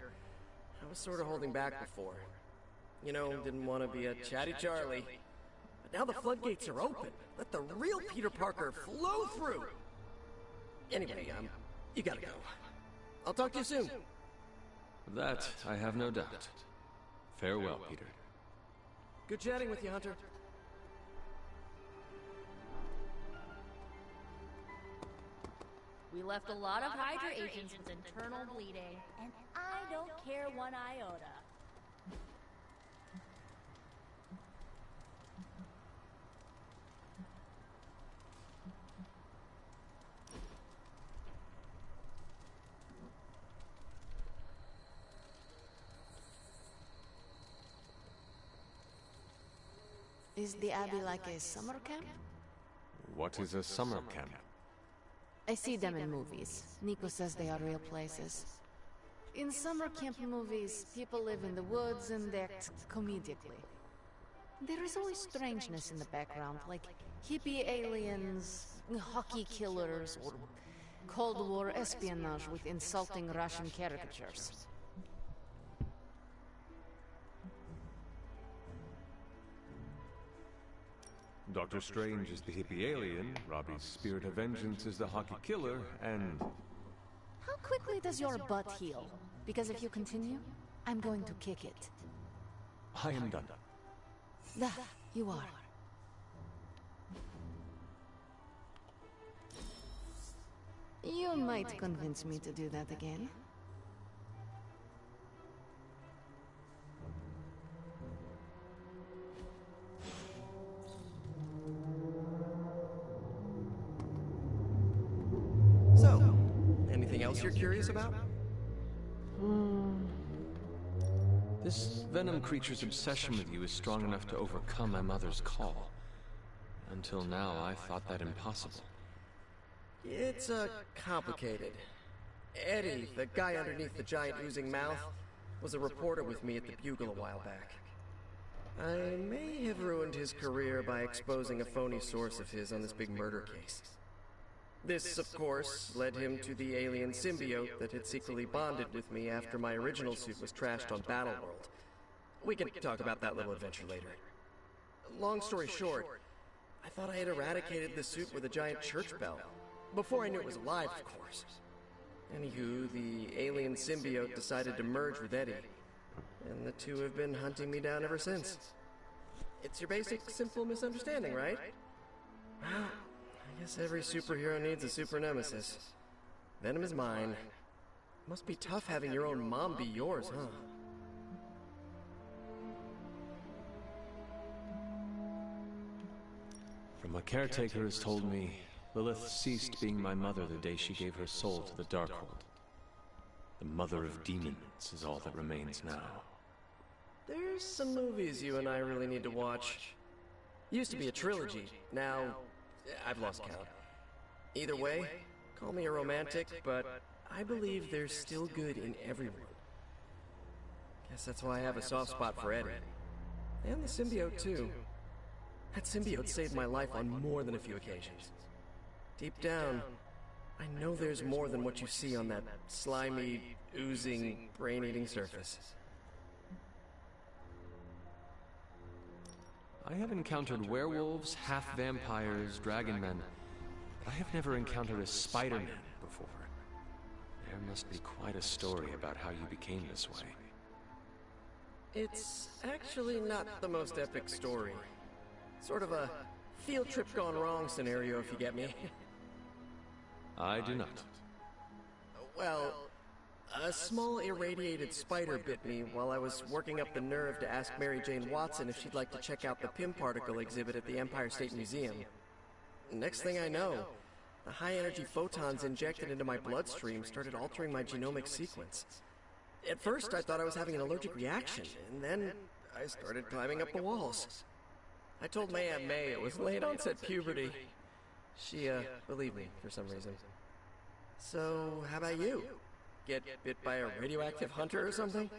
[SPEAKER 12] I was sort of holding back before. You know, didn't want to be a chatty Charlie. But now the floodgates are open. Let the real Peter Parker flow through. Anyway, you gotta go. I'll talk to you soon.
[SPEAKER 8] That I have no doubt. Farewell, Peter.
[SPEAKER 12] Good chatting with you, Hunter.
[SPEAKER 7] We left a lot of Hydra agents with internal bleeding, and I don't care one iota.
[SPEAKER 9] Is the Abbey like a summer camp?
[SPEAKER 8] What is a summer camp?
[SPEAKER 9] I see them in movies. Nico says they are real places. In summer camp movies, people live in the woods and act comedically. There is always strangeness in the background, like hippie aliens, hockey killers, or Cold War espionage with insulting Russian caricatures.
[SPEAKER 8] Doctor Strange is the hippie alien, Robbie's spirit of vengeance is the hockey killer, and...
[SPEAKER 9] How quickly does your butt heal? Because if you continue, I'm going to kick it.
[SPEAKER 8] I am done.
[SPEAKER 9] You are. You might convince me to do that again.
[SPEAKER 12] So, anything else you're curious about?
[SPEAKER 8] This venom creature's obsession with you is strong enough to overcome my mother's call. Until now, I thought that impossible.
[SPEAKER 12] It's, complicated. Eddie, the guy underneath the giant oozing mouth, was a reporter with me at the Bugle a while back. I may have ruined his career by exposing a phony source of his on this big murder case. This, of course, led him to the alien symbiote that had secretly bonded with me after my original suit was trashed on Battleworld. We can talk about that little adventure later. Long story short, I thought I had eradicated the suit with a giant church bell. Before I knew it was alive, of course. Anywho, the alien symbiote decided to merge with Eddie, and the two have been hunting me down ever since. It's your basic, simple misunderstanding, right? Well, I guess every superhero needs a super nemesis. Venom is mine. Must be tough having your own mom be yours, huh?
[SPEAKER 8] From what Caretaker has told me, Lilith ceased being my mother the day she gave her soul to the Darkhold. The mother of demons is all that remains now.
[SPEAKER 12] There's some movies you and I really need to watch. Used to be a trilogy, now I've lost count. Either way, call me a romantic, but I believe there's still good in everyone. Guess that's why I have a soft spot for Eddie. And the symbiote, too. That symbiote saved my life on more than a few occasions. Deep down, I know there's more than what you see on that slimy, oozing, brain-eating surface.
[SPEAKER 8] I have encountered werewolves, half-vampires, dragon men. I have never encountered a Spider-Man before. There must be quite a story about how you became this way.
[SPEAKER 12] It's actually not the most epic story. Sort of a field trip gone wrong scenario, if you get me.
[SPEAKER 8] I do not.
[SPEAKER 12] Well, a small irradiated spider bit me while I was working up the nerve to ask Mary Jane Watson if she'd like to check out the Pym particle exhibit at the Empire State Museum. Next thing I know, the high-energy photons injected into my bloodstream started altering my genomic sequence. At first, I thought I was having an allergic reaction, and then I started climbing up the walls. I told my Aunt May it was late-onset puberty. She, believed me for some reason. So, how about you? Get bit by a radioactive hunter or something?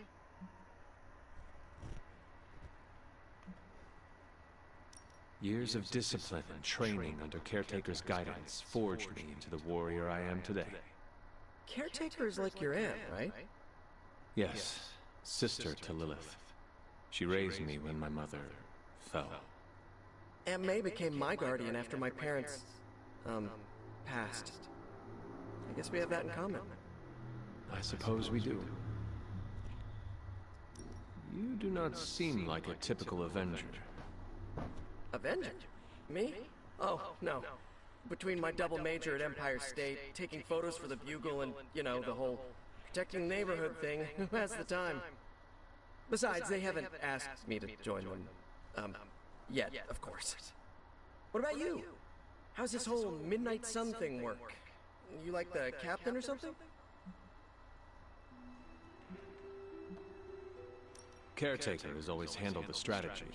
[SPEAKER 8] Years of discipline and training under Caretaker's guidance forged me into the warrior I am today.
[SPEAKER 12] Caretaker is like your aunt, right?
[SPEAKER 8] Yes, sister to Lilith. She raised me when my mother fell.
[SPEAKER 12] Aunt May became my guardian after my parents, passed. I guess we have that in common.
[SPEAKER 8] I suppose we do. You do not seem like a typical Avenger.
[SPEAKER 12] Avenger? Me? Oh, no. Between my double major at Empire State, taking photos for the Bugle, and, you know, the whole protecting the neighborhood thing, who has the time? Besides, they haven't asked me to join them. Yet, of course. What about you? How's this whole Midnight Sun thing work? You like the captain or something?
[SPEAKER 8] Caretaker has always handled the strategy.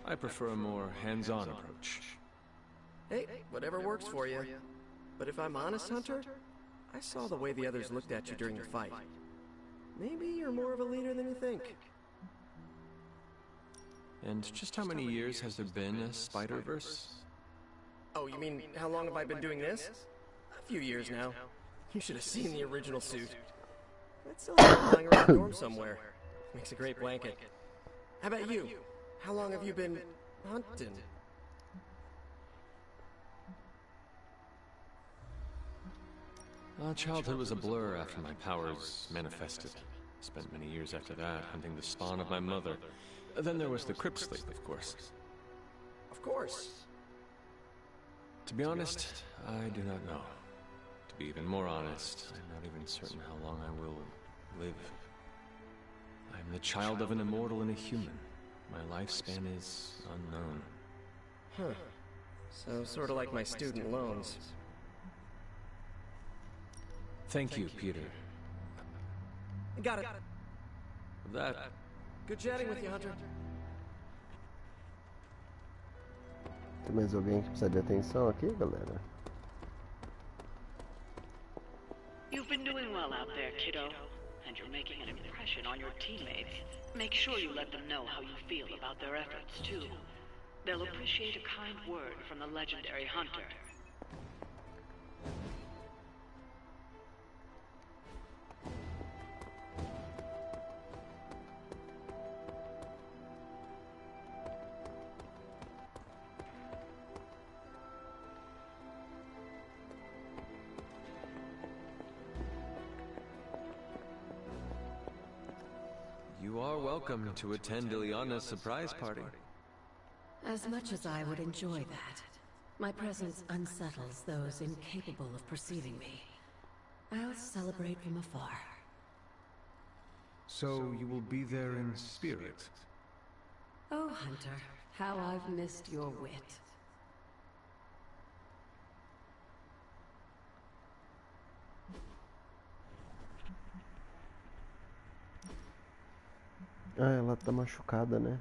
[SPEAKER 8] I prefer a more hands-on approach.
[SPEAKER 12] Hey, whatever works for you. But if I'm honest, Hunter, I saw the way the others looked at you during the fight. Maybe you're more of a leader than you think.
[SPEAKER 8] And just how many years has there been a Spider-Verse?
[SPEAKER 12] Oh, you mean, how long have I been doing this? A few years now. You should have seen the original suit. I'd still have it lying around the dorm somewhere. Makes a great blanket. How about you? How long have you been hunting?
[SPEAKER 8] Childhood was a blur after my powers manifested. Spent many years after that hunting the spawn of my mother. Then there was the crypt sleep, of course.
[SPEAKER 12] Of course.
[SPEAKER 8] To be honest, I do not know. To be even more honest, I'm not even certain how long I will live. I'm the child of an immortal and a human. My lifespan is unknown.
[SPEAKER 12] Huh. So, sort of like my student loans.
[SPEAKER 8] Thank you, Peter.
[SPEAKER 12] Got it.
[SPEAKER 8] That...
[SPEAKER 12] Good chatting with you, Hunter.
[SPEAKER 1] Tem mais alguém que precisa de atenção aqui, galera?
[SPEAKER 15] You've been doing well out there, kiddo. And you're making an impression on your teammates. Make sure you let them know how you feel about their efforts, too. They'll appreciate a kind word from the legendary Hunter.
[SPEAKER 8] You are welcome to attend Ileana's surprise party.
[SPEAKER 6] As much as I would enjoy that, my presence unsettles those incapable of perceiving me. I'll celebrate from afar.
[SPEAKER 13] So you will be there in spirit?
[SPEAKER 6] Oh, Hunter, how I've missed your wit.
[SPEAKER 1] Ah, ela tá machucada, né?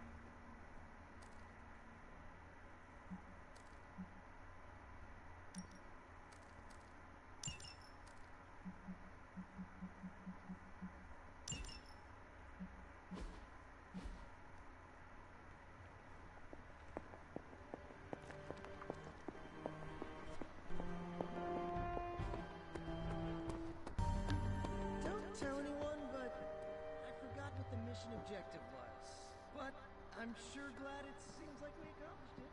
[SPEAKER 12] Don't tell anyone, but I forgot what the mission objective was. But I'm sure glad it seems like we accomplished it.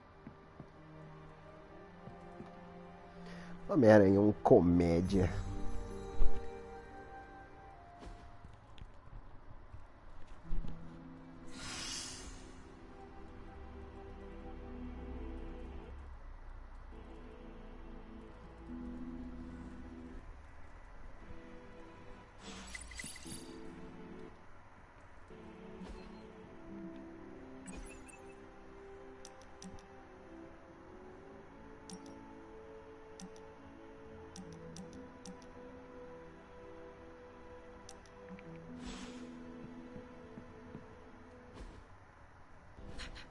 [SPEAKER 1] Homem-Aranha, comédia.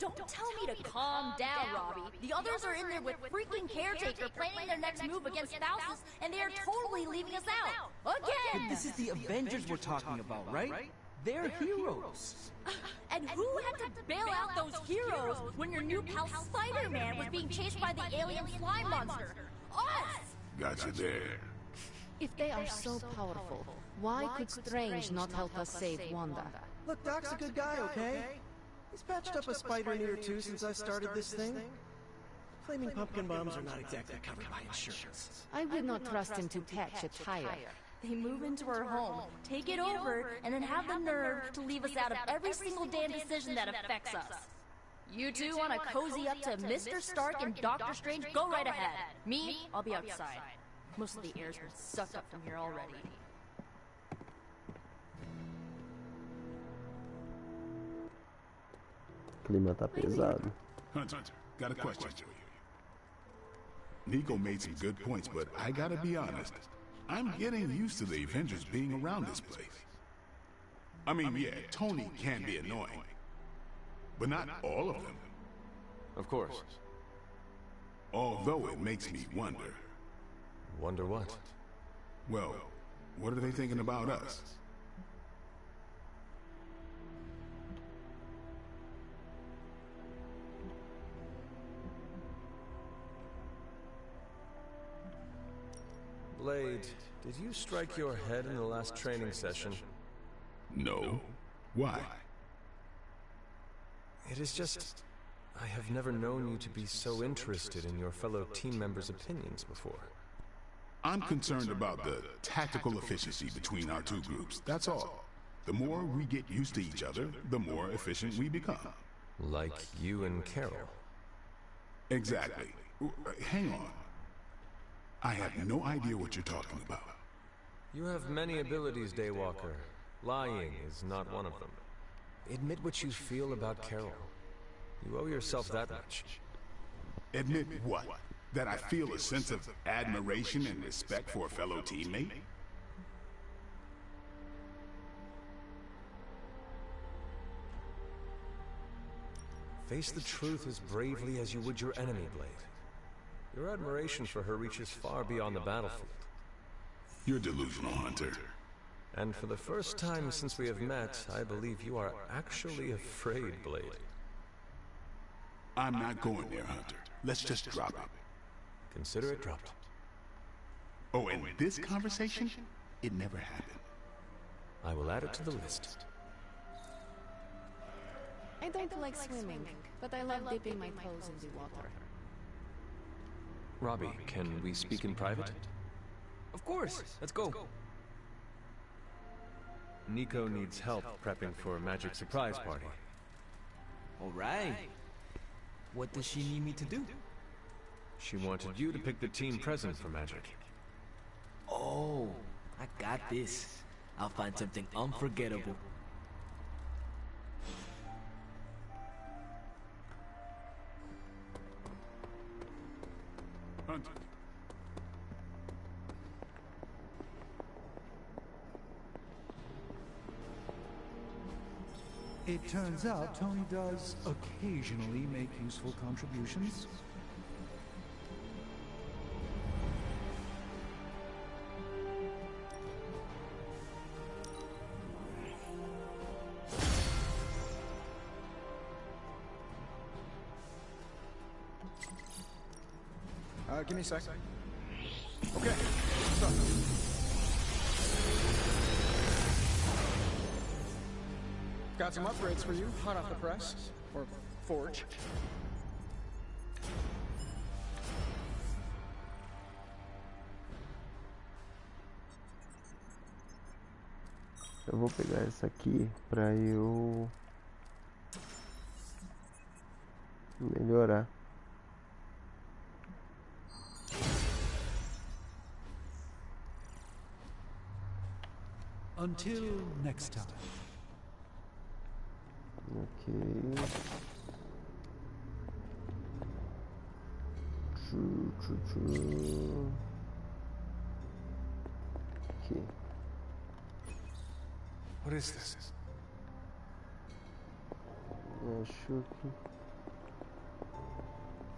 [SPEAKER 7] Don't tell me to calm down, Robbie. The others are in there with freaking Caretaker planning their next move against Faustus, and they are totally leaving us out. Again!
[SPEAKER 16] This is the Avengers we're talking about, right? They're heroes.
[SPEAKER 7] And who had to bail out those heroes when your new pal Spider-Man was being chased by the alien slime monster? Us!
[SPEAKER 2] Got you there.
[SPEAKER 9] If they are so powerful, why could Strange not help us save Wanda?
[SPEAKER 12] Look, Doc's a good guy, okay? He's patched up a spider knee or two since I started this thing. Flaming pumpkin bombs are not exactly covered by insurance.
[SPEAKER 9] I would not trust him to patch a tire.
[SPEAKER 7] They move into our home, take it over, and then have the nerve to leave us out of every single damn decision that affects us. You two want to cozy up to Mr. Stark and Doctor Strange? Go right ahead. Me, I'll be outside. Most of the air's been sucked up from here already.
[SPEAKER 1] Clima tá pesado.
[SPEAKER 2] Hunter, got a question for you. Nico made some good points, but I gotta be honest. I'm getting used to the Avengers being around this place. I mean, yeah, Tony can be annoying, but not all of them.
[SPEAKER 8] Of course.
[SPEAKER 2] Although it makes me wonder.
[SPEAKER 8] Wonder what?
[SPEAKER 2] Well, what are they thinking about us?
[SPEAKER 8] Blade, did you strike your head in the last training session?
[SPEAKER 2] No. Why?
[SPEAKER 8] It is just... I have never known you to be so interested in your fellow team members' opinions before.
[SPEAKER 2] I'm concerned about the tactical efficiency between our two groups, that's all. The more we get used to each other, the more efficient we become.
[SPEAKER 8] Like you and Carol.
[SPEAKER 2] Exactly. Hang on. I have no idea what you're talking about.
[SPEAKER 8] You have many abilities, Daywalker. Lying is not one of them. Admit what you feel about Carol. You owe yourself that much.
[SPEAKER 2] Admit what? That I feel a sense of admiration and respect for a fellow teammate?
[SPEAKER 8] Face the truth as bravely as you would your enemy, Blade. Your admiration for her reaches far beyond the battlefield.
[SPEAKER 2] You're delusional, Hunter.
[SPEAKER 8] And for the first time since we have met, I believe you are actually afraid, Blade.
[SPEAKER 2] I'm not going there, Hunter. Let's just drop it.
[SPEAKER 8] Consider it dropped.
[SPEAKER 2] Oh, and this conversation? It never happened.
[SPEAKER 8] I will add it to the list.
[SPEAKER 9] I don't like swimming, but I love dipping my toes in the water.
[SPEAKER 8] Robbie, can we speak in private?
[SPEAKER 16] Of course, let's go.
[SPEAKER 8] Nico needs help prepping for a magic surprise party.
[SPEAKER 16] All right. What does she need me to do?
[SPEAKER 8] She wanted you to pick the team present for magic.
[SPEAKER 16] Oh, I got this. I'll find something unforgettable.
[SPEAKER 2] Hunter.
[SPEAKER 17] It turns out Tony does occasionally make useful contributions.
[SPEAKER 10] Give me a sec. Okay, so. Got some upgrades for you, hot off the press. Or forge.
[SPEAKER 1] Eu vou pegar essa aqui pra eu melhorar.
[SPEAKER 17] Until next time.
[SPEAKER 1] Ok. Aqui.
[SPEAKER 8] What is this?
[SPEAKER 1] Acho que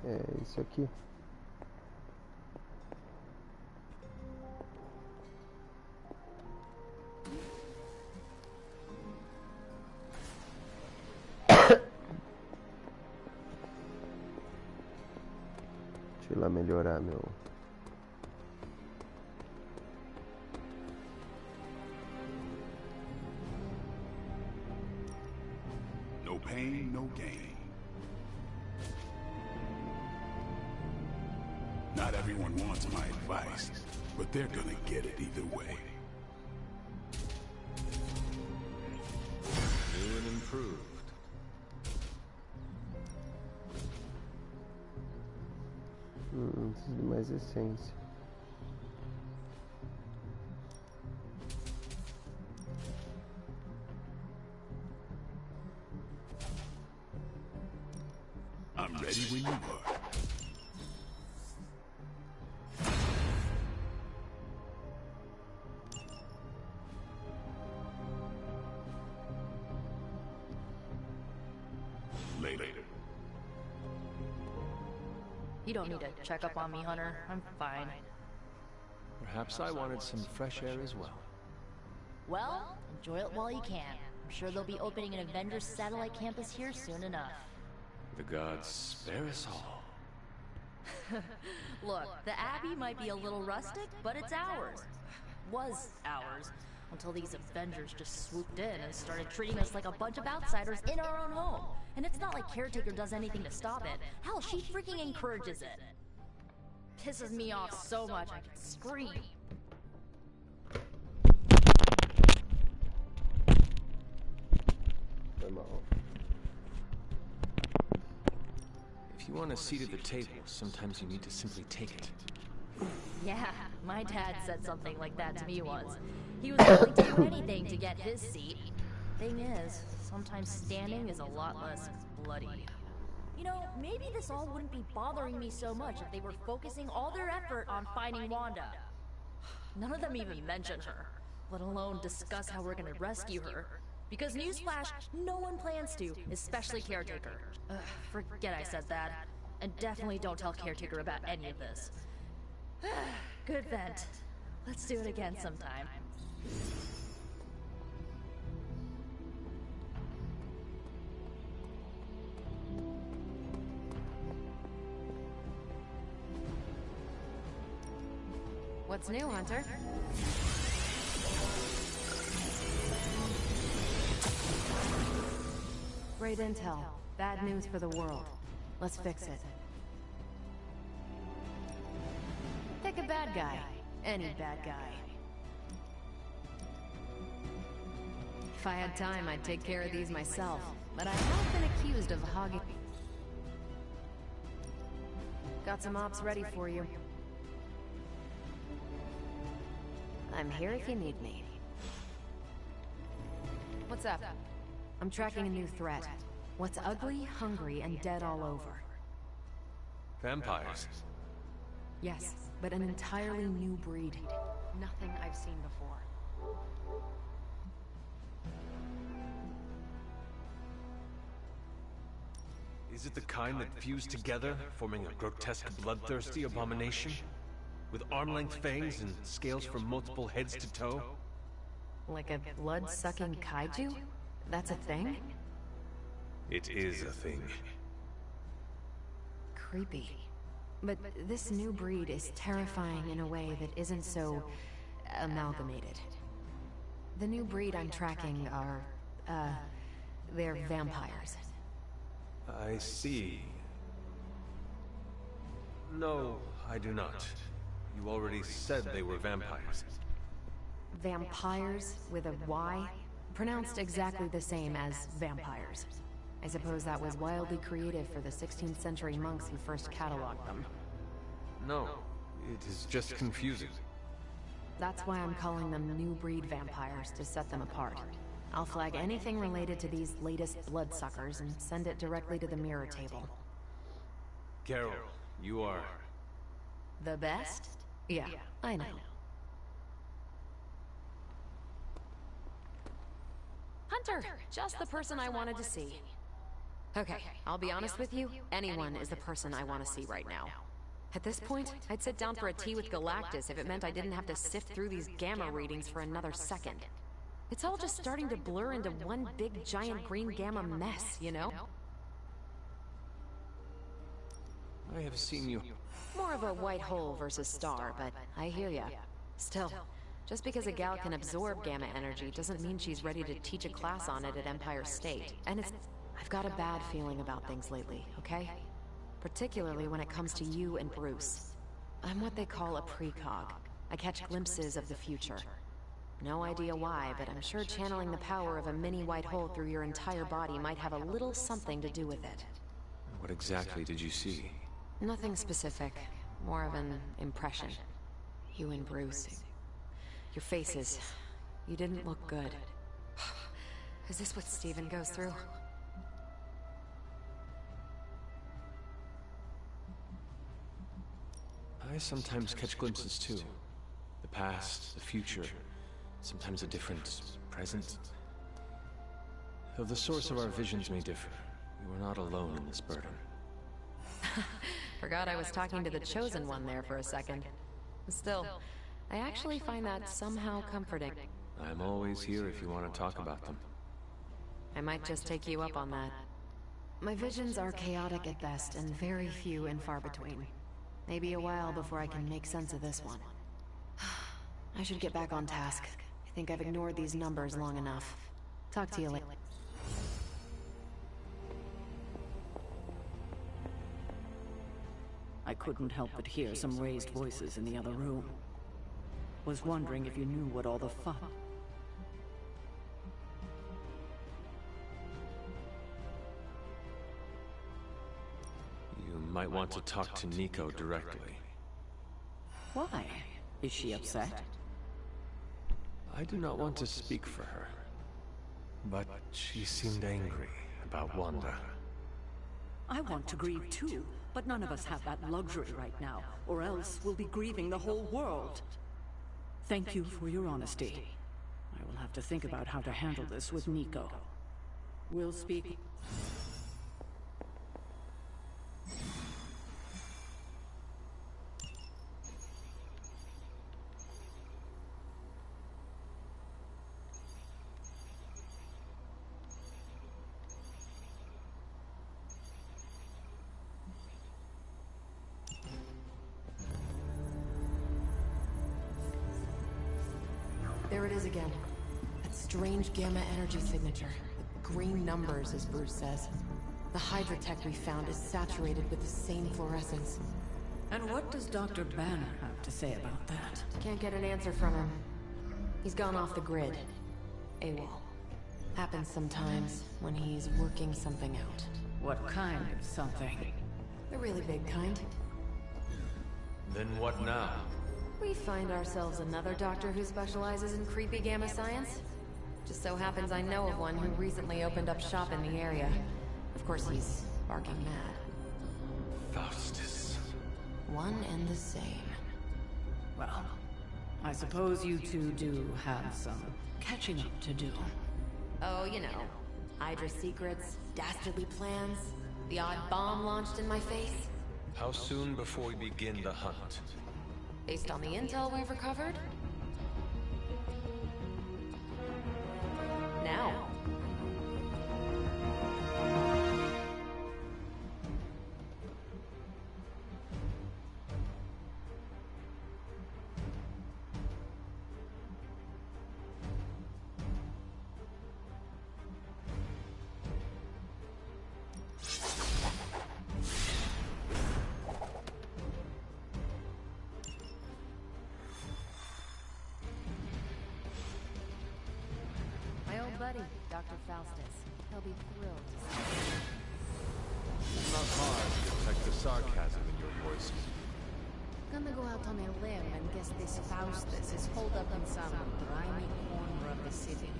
[SPEAKER 1] é isso aqui. Deixa eu ir lá melhorar meu.
[SPEAKER 2] No pain, no gain. Not everyone wants my advice, but they're gonna get it either way.
[SPEAKER 1] Preciso de mais essência.
[SPEAKER 2] I'm ready when you are. Later.
[SPEAKER 7] You don't need to check up on me, Hunter. I'm fine.
[SPEAKER 8] Perhaps I wanted some fresh air as well.
[SPEAKER 7] Well, enjoy it while you can. I'm sure they'll be opening an Avengers satellite campus here soon enough.
[SPEAKER 8] The gods spare us all.
[SPEAKER 7] Look, the Abbey might be a little rustic, but it's ours. Was ours. Until these Avengers just swooped in and started treating us like a bunch of outsiders in our own home. And it's not like Caretaker does anything to stop it. Hell, she freaking encourages it. Pisses me off so much I could scream.
[SPEAKER 8] If you want a seat at the table, sometimes you need to simply take it.
[SPEAKER 7] Yeah, my dad said something like that to me once. He was willing to do anything to get his seat. Thing is, sometimes standing is a lot less bloody. You know, maybe this all wouldn't be bothering me so much if they were focusing all their effort on finding Wanda. None of them even mention her, let alone discuss how we're gonna rescue her. Because newsflash, no one plans to, especially Caretaker. Forget I said that. And definitely don't tell Caretaker about any of this. Good vent. Let's do it again sometime.
[SPEAKER 9] What's new, Hunter? Great intel. Bad news for the world. Let's fix it. Pick a bad guy. Any bad guy. If I had time, I'd take care of these myself. But I have been accused of hogging... Got some ops ready for you. I'm here if you need me. What's up? I'm tracking a new threat. What's ugly, hungry, and dead all over.
[SPEAKER 8] Vampires.
[SPEAKER 9] Yes, but an entirely new breed. Nothing I've seen before.
[SPEAKER 8] Is it the kind that fuse together, forming a grotesque, bloodthirsty abomination? With arm-length fangs and scales from multiple heads to toe?
[SPEAKER 9] Like a blood-sucking kaiju? That's a thing?
[SPEAKER 8] It is a thing.
[SPEAKER 9] Creepy. But this new breed is terrifying in a way that isn't so... amalgamated. The new breed I'm tracking are... they're vampires.
[SPEAKER 8] I see. No, I do not. You already said they were vampires.
[SPEAKER 9] Vampires with a Y? Pronounced exactly the same as vampires. I suppose that was wildly creative for the 16th century monks who first cataloged them.
[SPEAKER 8] No, it is just confusing.
[SPEAKER 9] That's why I'm calling them new breed vampires, to set them apart. I'll flag anything related to these latest bloodsuckers and send it directly to the mirror table.
[SPEAKER 8] Carol, you are...
[SPEAKER 9] the best? Yeah, I know. Hunter! Just the person I wanted to see. Okay, I'll be honest with you, anyone is the person I want to see right now. At this point, I'd sit down for a tea with Galactus if it meant I didn't have to sift through these gamma readings for another second. It's all just starting to blur into one big giant green gamma mess, you know?
[SPEAKER 8] I have seen you...
[SPEAKER 9] More of a white hole versus star, but I hear ya. Still, just because a gal can absorb gamma energy doesn't mean she's ready to teach a class on it at Empire State. And it's... I've got a bad feeling about things lately, okay? Particularly when it comes to you and Bruce. I'm what they call a precog. I catch glimpses of the future. No idea why, but I'm sure channeling the power of a mini white hole through your entire body might have a little something to do with it.
[SPEAKER 8] What exactly did you see?
[SPEAKER 9] Nothing specific. More of an impression. You and Bruce. Your faces. You didn't look good. Is this what Steven goes through?
[SPEAKER 8] I sometimes catch glimpses too. The past, the future, sometimes a different present. Though the source of our visions may differ, you are not alone in this burden.
[SPEAKER 9] Forgot I was talking to the Chosen One there for a second. Still, I actually find that somehow comforting.
[SPEAKER 8] I'm always here if you want to talk about them.
[SPEAKER 9] I might just take you up on that. My visions are chaotic at best and very few and far between. Maybe a while before I can make sense of this one. I should get back on task. I think I've ignored these numbers long enough. Talk to you later.
[SPEAKER 15] I couldn't help but hear some raised voices in the other room. Was wondering if you knew what all the fuss...
[SPEAKER 8] You might want to talk to Nico directly.
[SPEAKER 15] Why? Is she upset?
[SPEAKER 8] I do not want to speak for her. But she seemed angry about Wanda.
[SPEAKER 15] I want to grieve too, but none of us have that luxury right now, or else we'll be grieving the whole world. Thank you for your honesty. I will have to think about how to handle this with Nico. We'll speak...
[SPEAKER 9] There it is again. That strange gamma energy signature. The green numbers, as Bruce says. The Hydrotech we found is saturated with the same fluorescence.
[SPEAKER 15] And what does Dr. Banner have to say about that?
[SPEAKER 9] Can't get an answer from him. He's gone off the grid. AWOL. Happens sometimes when he's working something out.
[SPEAKER 15] What kind of something?
[SPEAKER 9] The really big kind.
[SPEAKER 8] Then what now?
[SPEAKER 9] We find ourselves another doctor who specializes in creepy gamma science. Just so happens I know of one who recently opened up shop in the area. Of course, he's barking mad.
[SPEAKER 8] Faustus.
[SPEAKER 9] One and the same.
[SPEAKER 15] Well, I suppose you two do have some catching up to do.
[SPEAKER 9] Oh, you know. Hydra secrets, dastardly plans, the odd bomb launched in my face.
[SPEAKER 8] How soon before we begin the hunt?
[SPEAKER 9] Based on the intel we've recovered? Now. Buddy, Dr. Faustus. He'll be thrilled to see you.
[SPEAKER 8] It's not hard to detect the sarcasm in your voice.
[SPEAKER 5] Gonna go out on a limb and guess this Faustus is holed up in some grimy corner of the city.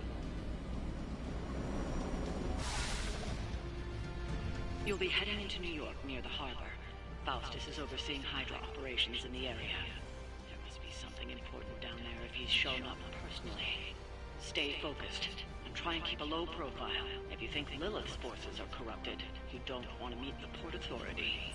[SPEAKER 15] You'll be heading into New York near the harbor. Faustus is overseeing Hydra operations in the area. There must be something important down there if he's shown up personally. Stay focused. Try and keep a low profile. If you think Lilith's forces are corrupted, you don't want to meet the Port Authority.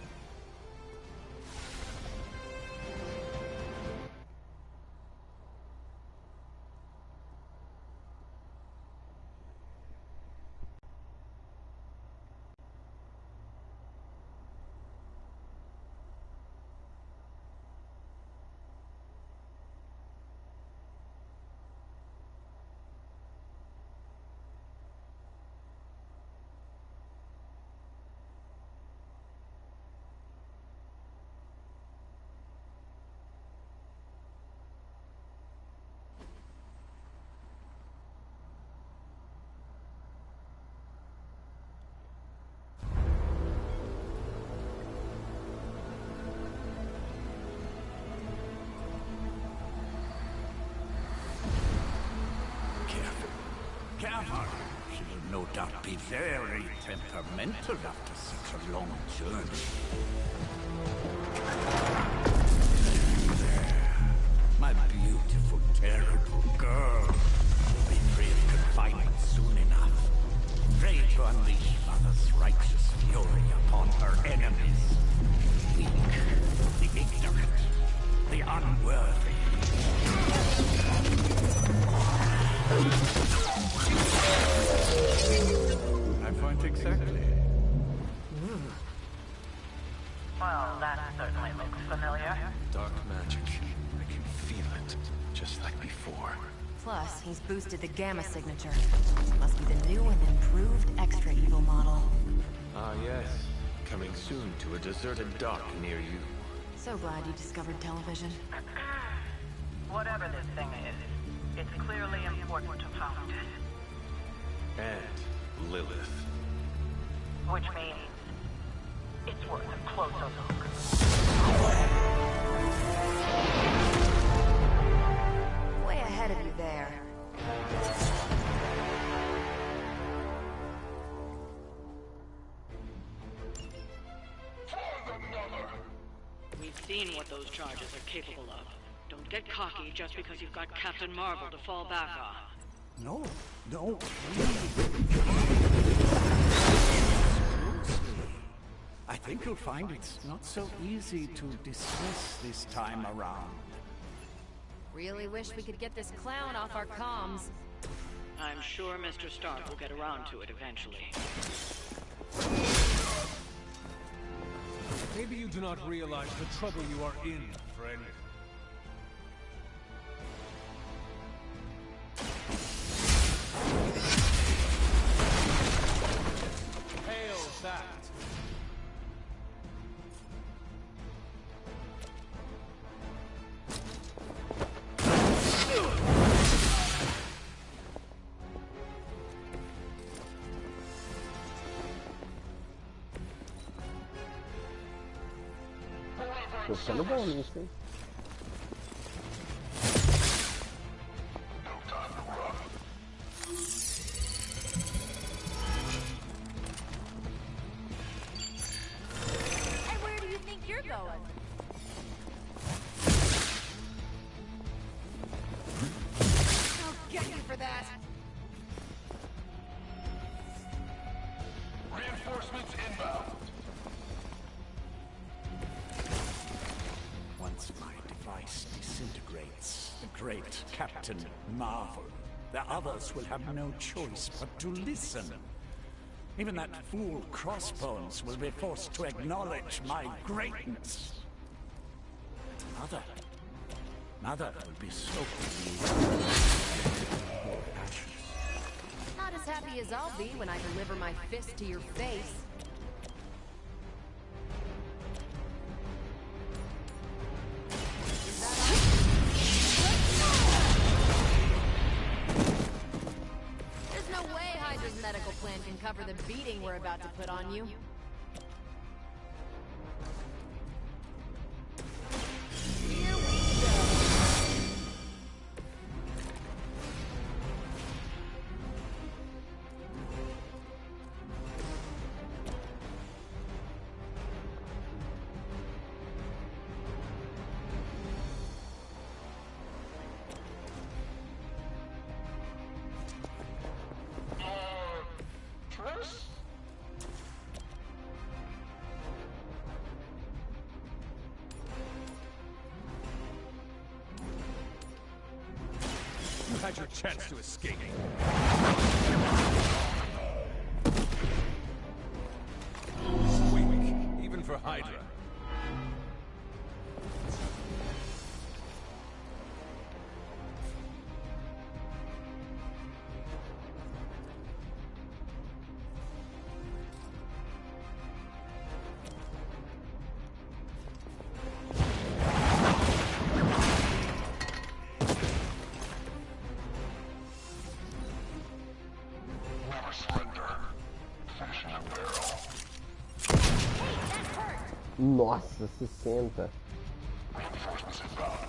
[SPEAKER 18] cadaver. She will no doubt be very temperamental after such a long journey. There. My beautiful, terrible girl will be free of confinement soon enough. Ready to unleash Mother's righteous fury upon her enemies. The weak, the ignorant, the unworthy. I find exactly.
[SPEAKER 19] Well, that certainly looks familiar.
[SPEAKER 8] Dark magic. I can feel it, just like before.
[SPEAKER 20] Plus, he's boosted the gamma signature. Must be the new and improved extra evil model.
[SPEAKER 8] Ah, yes. Coming soon to a deserted dock near you.
[SPEAKER 20] So glad you discovered television.
[SPEAKER 19] Whatever this thing is, it's clearly important to found it.
[SPEAKER 8] And Lilith.
[SPEAKER 19] Which means it's worth a closer look.
[SPEAKER 20] Way ahead of you there.
[SPEAKER 15] We've seen what those charges are capable of. Don't get cocky just because you've got Captain Marvel to fall back on.
[SPEAKER 18] No, no. I think you'll find it's not so easy to dismiss this time around.
[SPEAKER 20] Really wish we could get this clown off our comms.
[SPEAKER 15] I'm sure Mr. Stark will get around to it eventually.
[SPEAKER 4] Maybe you do not realize the trouble you are in, friend. Hail that!
[SPEAKER 1] Tô ficando bom nisso, hein?
[SPEAKER 7] And where do you think you're going?
[SPEAKER 20] I'll get you for that.
[SPEAKER 2] Reinforcements inbound.
[SPEAKER 18] Once my device disintegrates, the great Captain Marvel, the others will have no choice but to listen. Even that fool Crossbones will be forced to acknowledge my greatness. Mother will be so relieved.
[SPEAKER 20] Not as happy as I'll be when I deliver my fist to your face. There's no way Hydra's medical plan can cover the beating we're about to put on you. Here we go.
[SPEAKER 2] Triss?
[SPEAKER 4] You had your chance to escape. Weak, even for Hydra.
[SPEAKER 2] Never surrender. Finish in a barrel.
[SPEAKER 1] Nossa, 60.
[SPEAKER 2] Reinforcements inbound.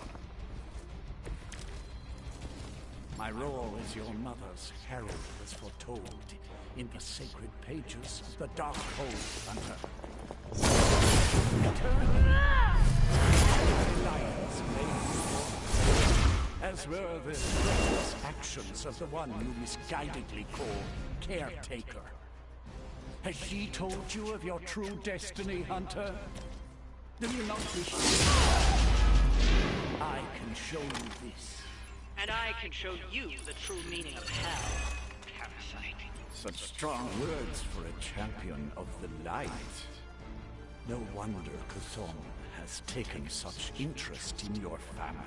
[SPEAKER 18] My role as your mother's herald was foretold in the sacred pages of the Darkhold Hunter. Lions as were the reckless actions of the one you misguidedly call Caretaker. Has she told you of your true destiny, Hunter? Do you not wish? I can show you this.
[SPEAKER 15] And I can show you the true meaning of hell, parasite.
[SPEAKER 18] Such strong words for a champion of the light. No wonder Kuthon has taken such interest in your family.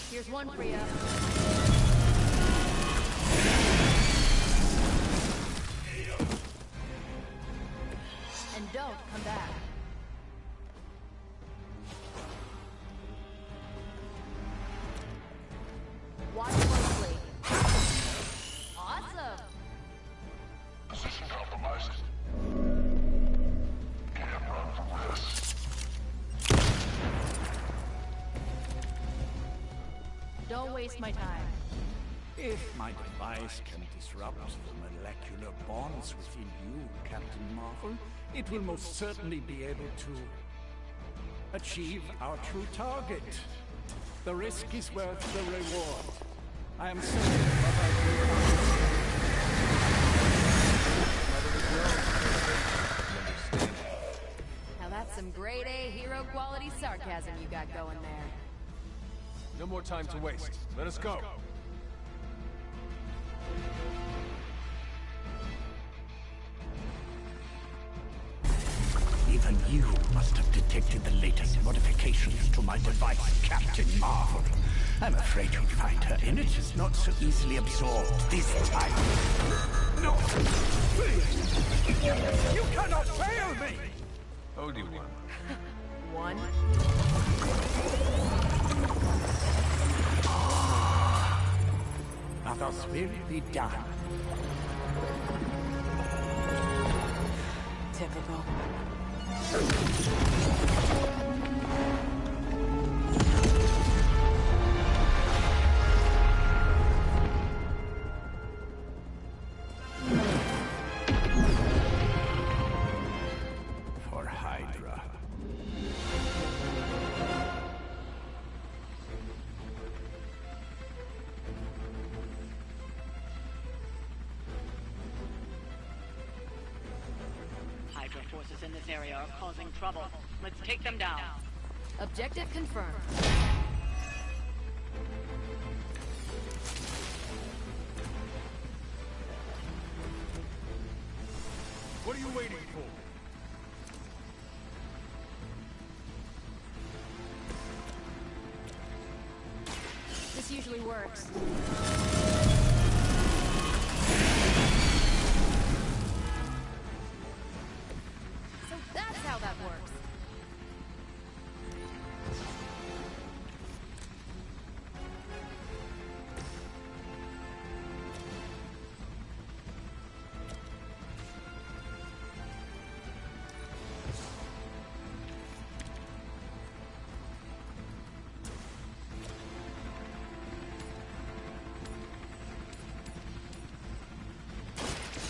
[SPEAKER 7] Here's one for you. And don't come back. Watch closely. Awesome.
[SPEAKER 2] Position compromised. Can't run from this.
[SPEAKER 7] Don't waste my time.
[SPEAKER 18] If my device can disrupt the molecular bonds within you, Captain Marvel, it will most certainly be able to achieve our true target. The risk is worth the reward. I am certain that I will.
[SPEAKER 7] Now that's some grade A hero quality sarcasm you got going there.
[SPEAKER 8] No more time to waste. Let us go.
[SPEAKER 18] Even you must have detected the latest modifications to my device, Captain Marvel. I'm afraid you'll find her energy is not so easily absorbed this time. No! Please! You cannot fail me!
[SPEAKER 8] Owed you one.
[SPEAKER 7] One?
[SPEAKER 18] Others will be done.
[SPEAKER 20] Typical.
[SPEAKER 18] For Hydra.
[SPEAKER 15] Hydra forces in this area are causing trouble. Let's take them down.
[SPEAKER 7] Objective confirmed.
[SPEAKER 8] What are you waiting for?
[SPEAKER 7] This usually works. So that's how that works.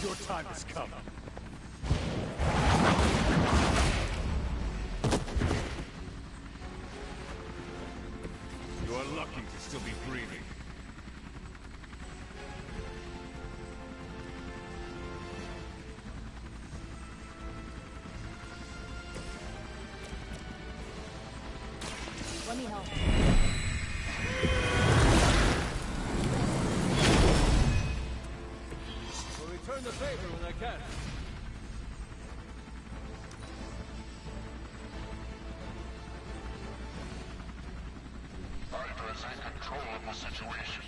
[SPEAKER 8] Your time has come. You are lucky to still be breathing.
[SPEAKER 7] Let me help.
[SPEAKER 8] I'll return the favor when I can.
[SPEAKER 2] Hydra is in control of the situation.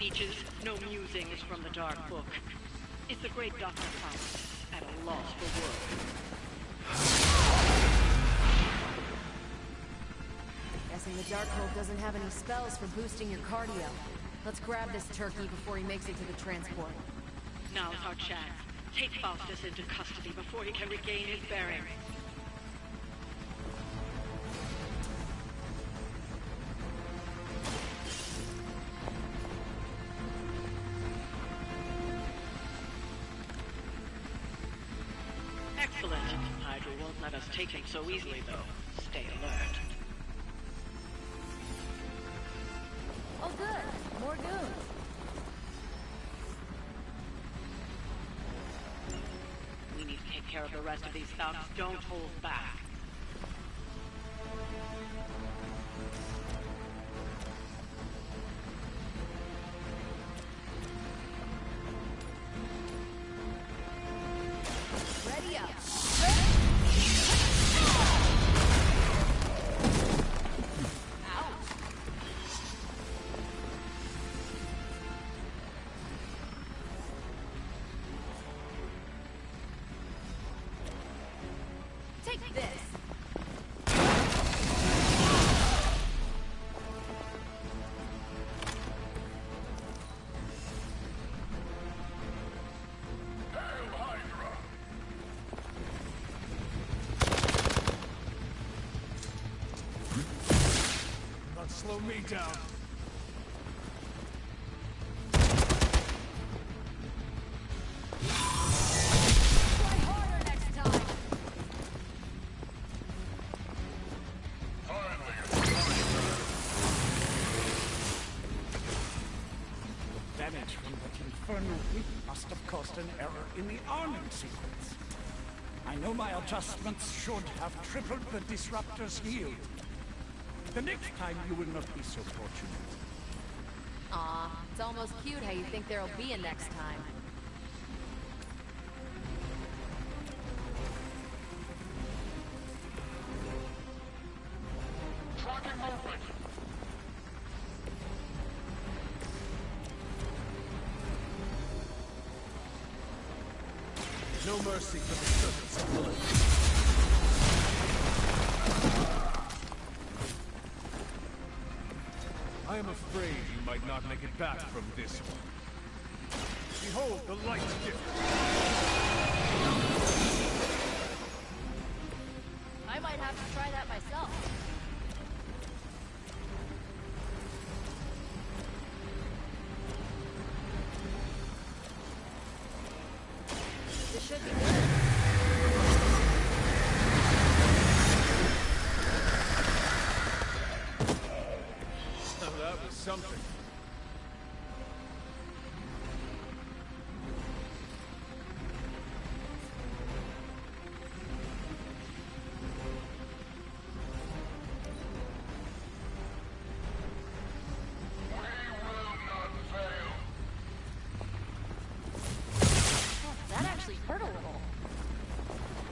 [SPEAKER 15] speeches, no musings from the Dark Book. Is the great Dr. Faust at a loss for words?
[SPEAKER 6] Guessing the Darkhold doesn't have any spells for boosting your cardio. Let's grab this turkey before he makes it to the transport.
[SPEAKER 15] Now's our chance. Take Faustus into custody before he can regain his bearings. Excellent. Hydra won't let us take him so easily, though. Stay alert.
[SPEAKER 7] Oh good, more goons.
[SPEAKER 15] We need to take care of the rest of these thugs. Don't hold back.
[SPEAKER 7] Ready up. Take this.
[SPEAKER 4] Not slow me down.
[SPEAKER 7] Try harder next time.
[SPEAKER 18] Damage from that infernal whip must have caused an error in the arming sequence. I know my adjustments should have tripled the disruptor's yield. The next time you will not be so fortunate.
[SPEAKER 6] Aw, it's almost cute how you think there'll be a next time.
[SPEAKER 8] No mercy for the servants of blood. I am afraid you might not make it back from this one. Behold the light gift.
[SPEAKER 7] I might have to try that myself. This should be good.
[SPEAKER 8] Now that was something.
[SPEAKER 7] That actually hurt a little.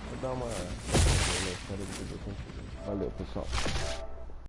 [SPEAKER 1] Vou dar uma história depois eu continuo. Valeu, pessoal.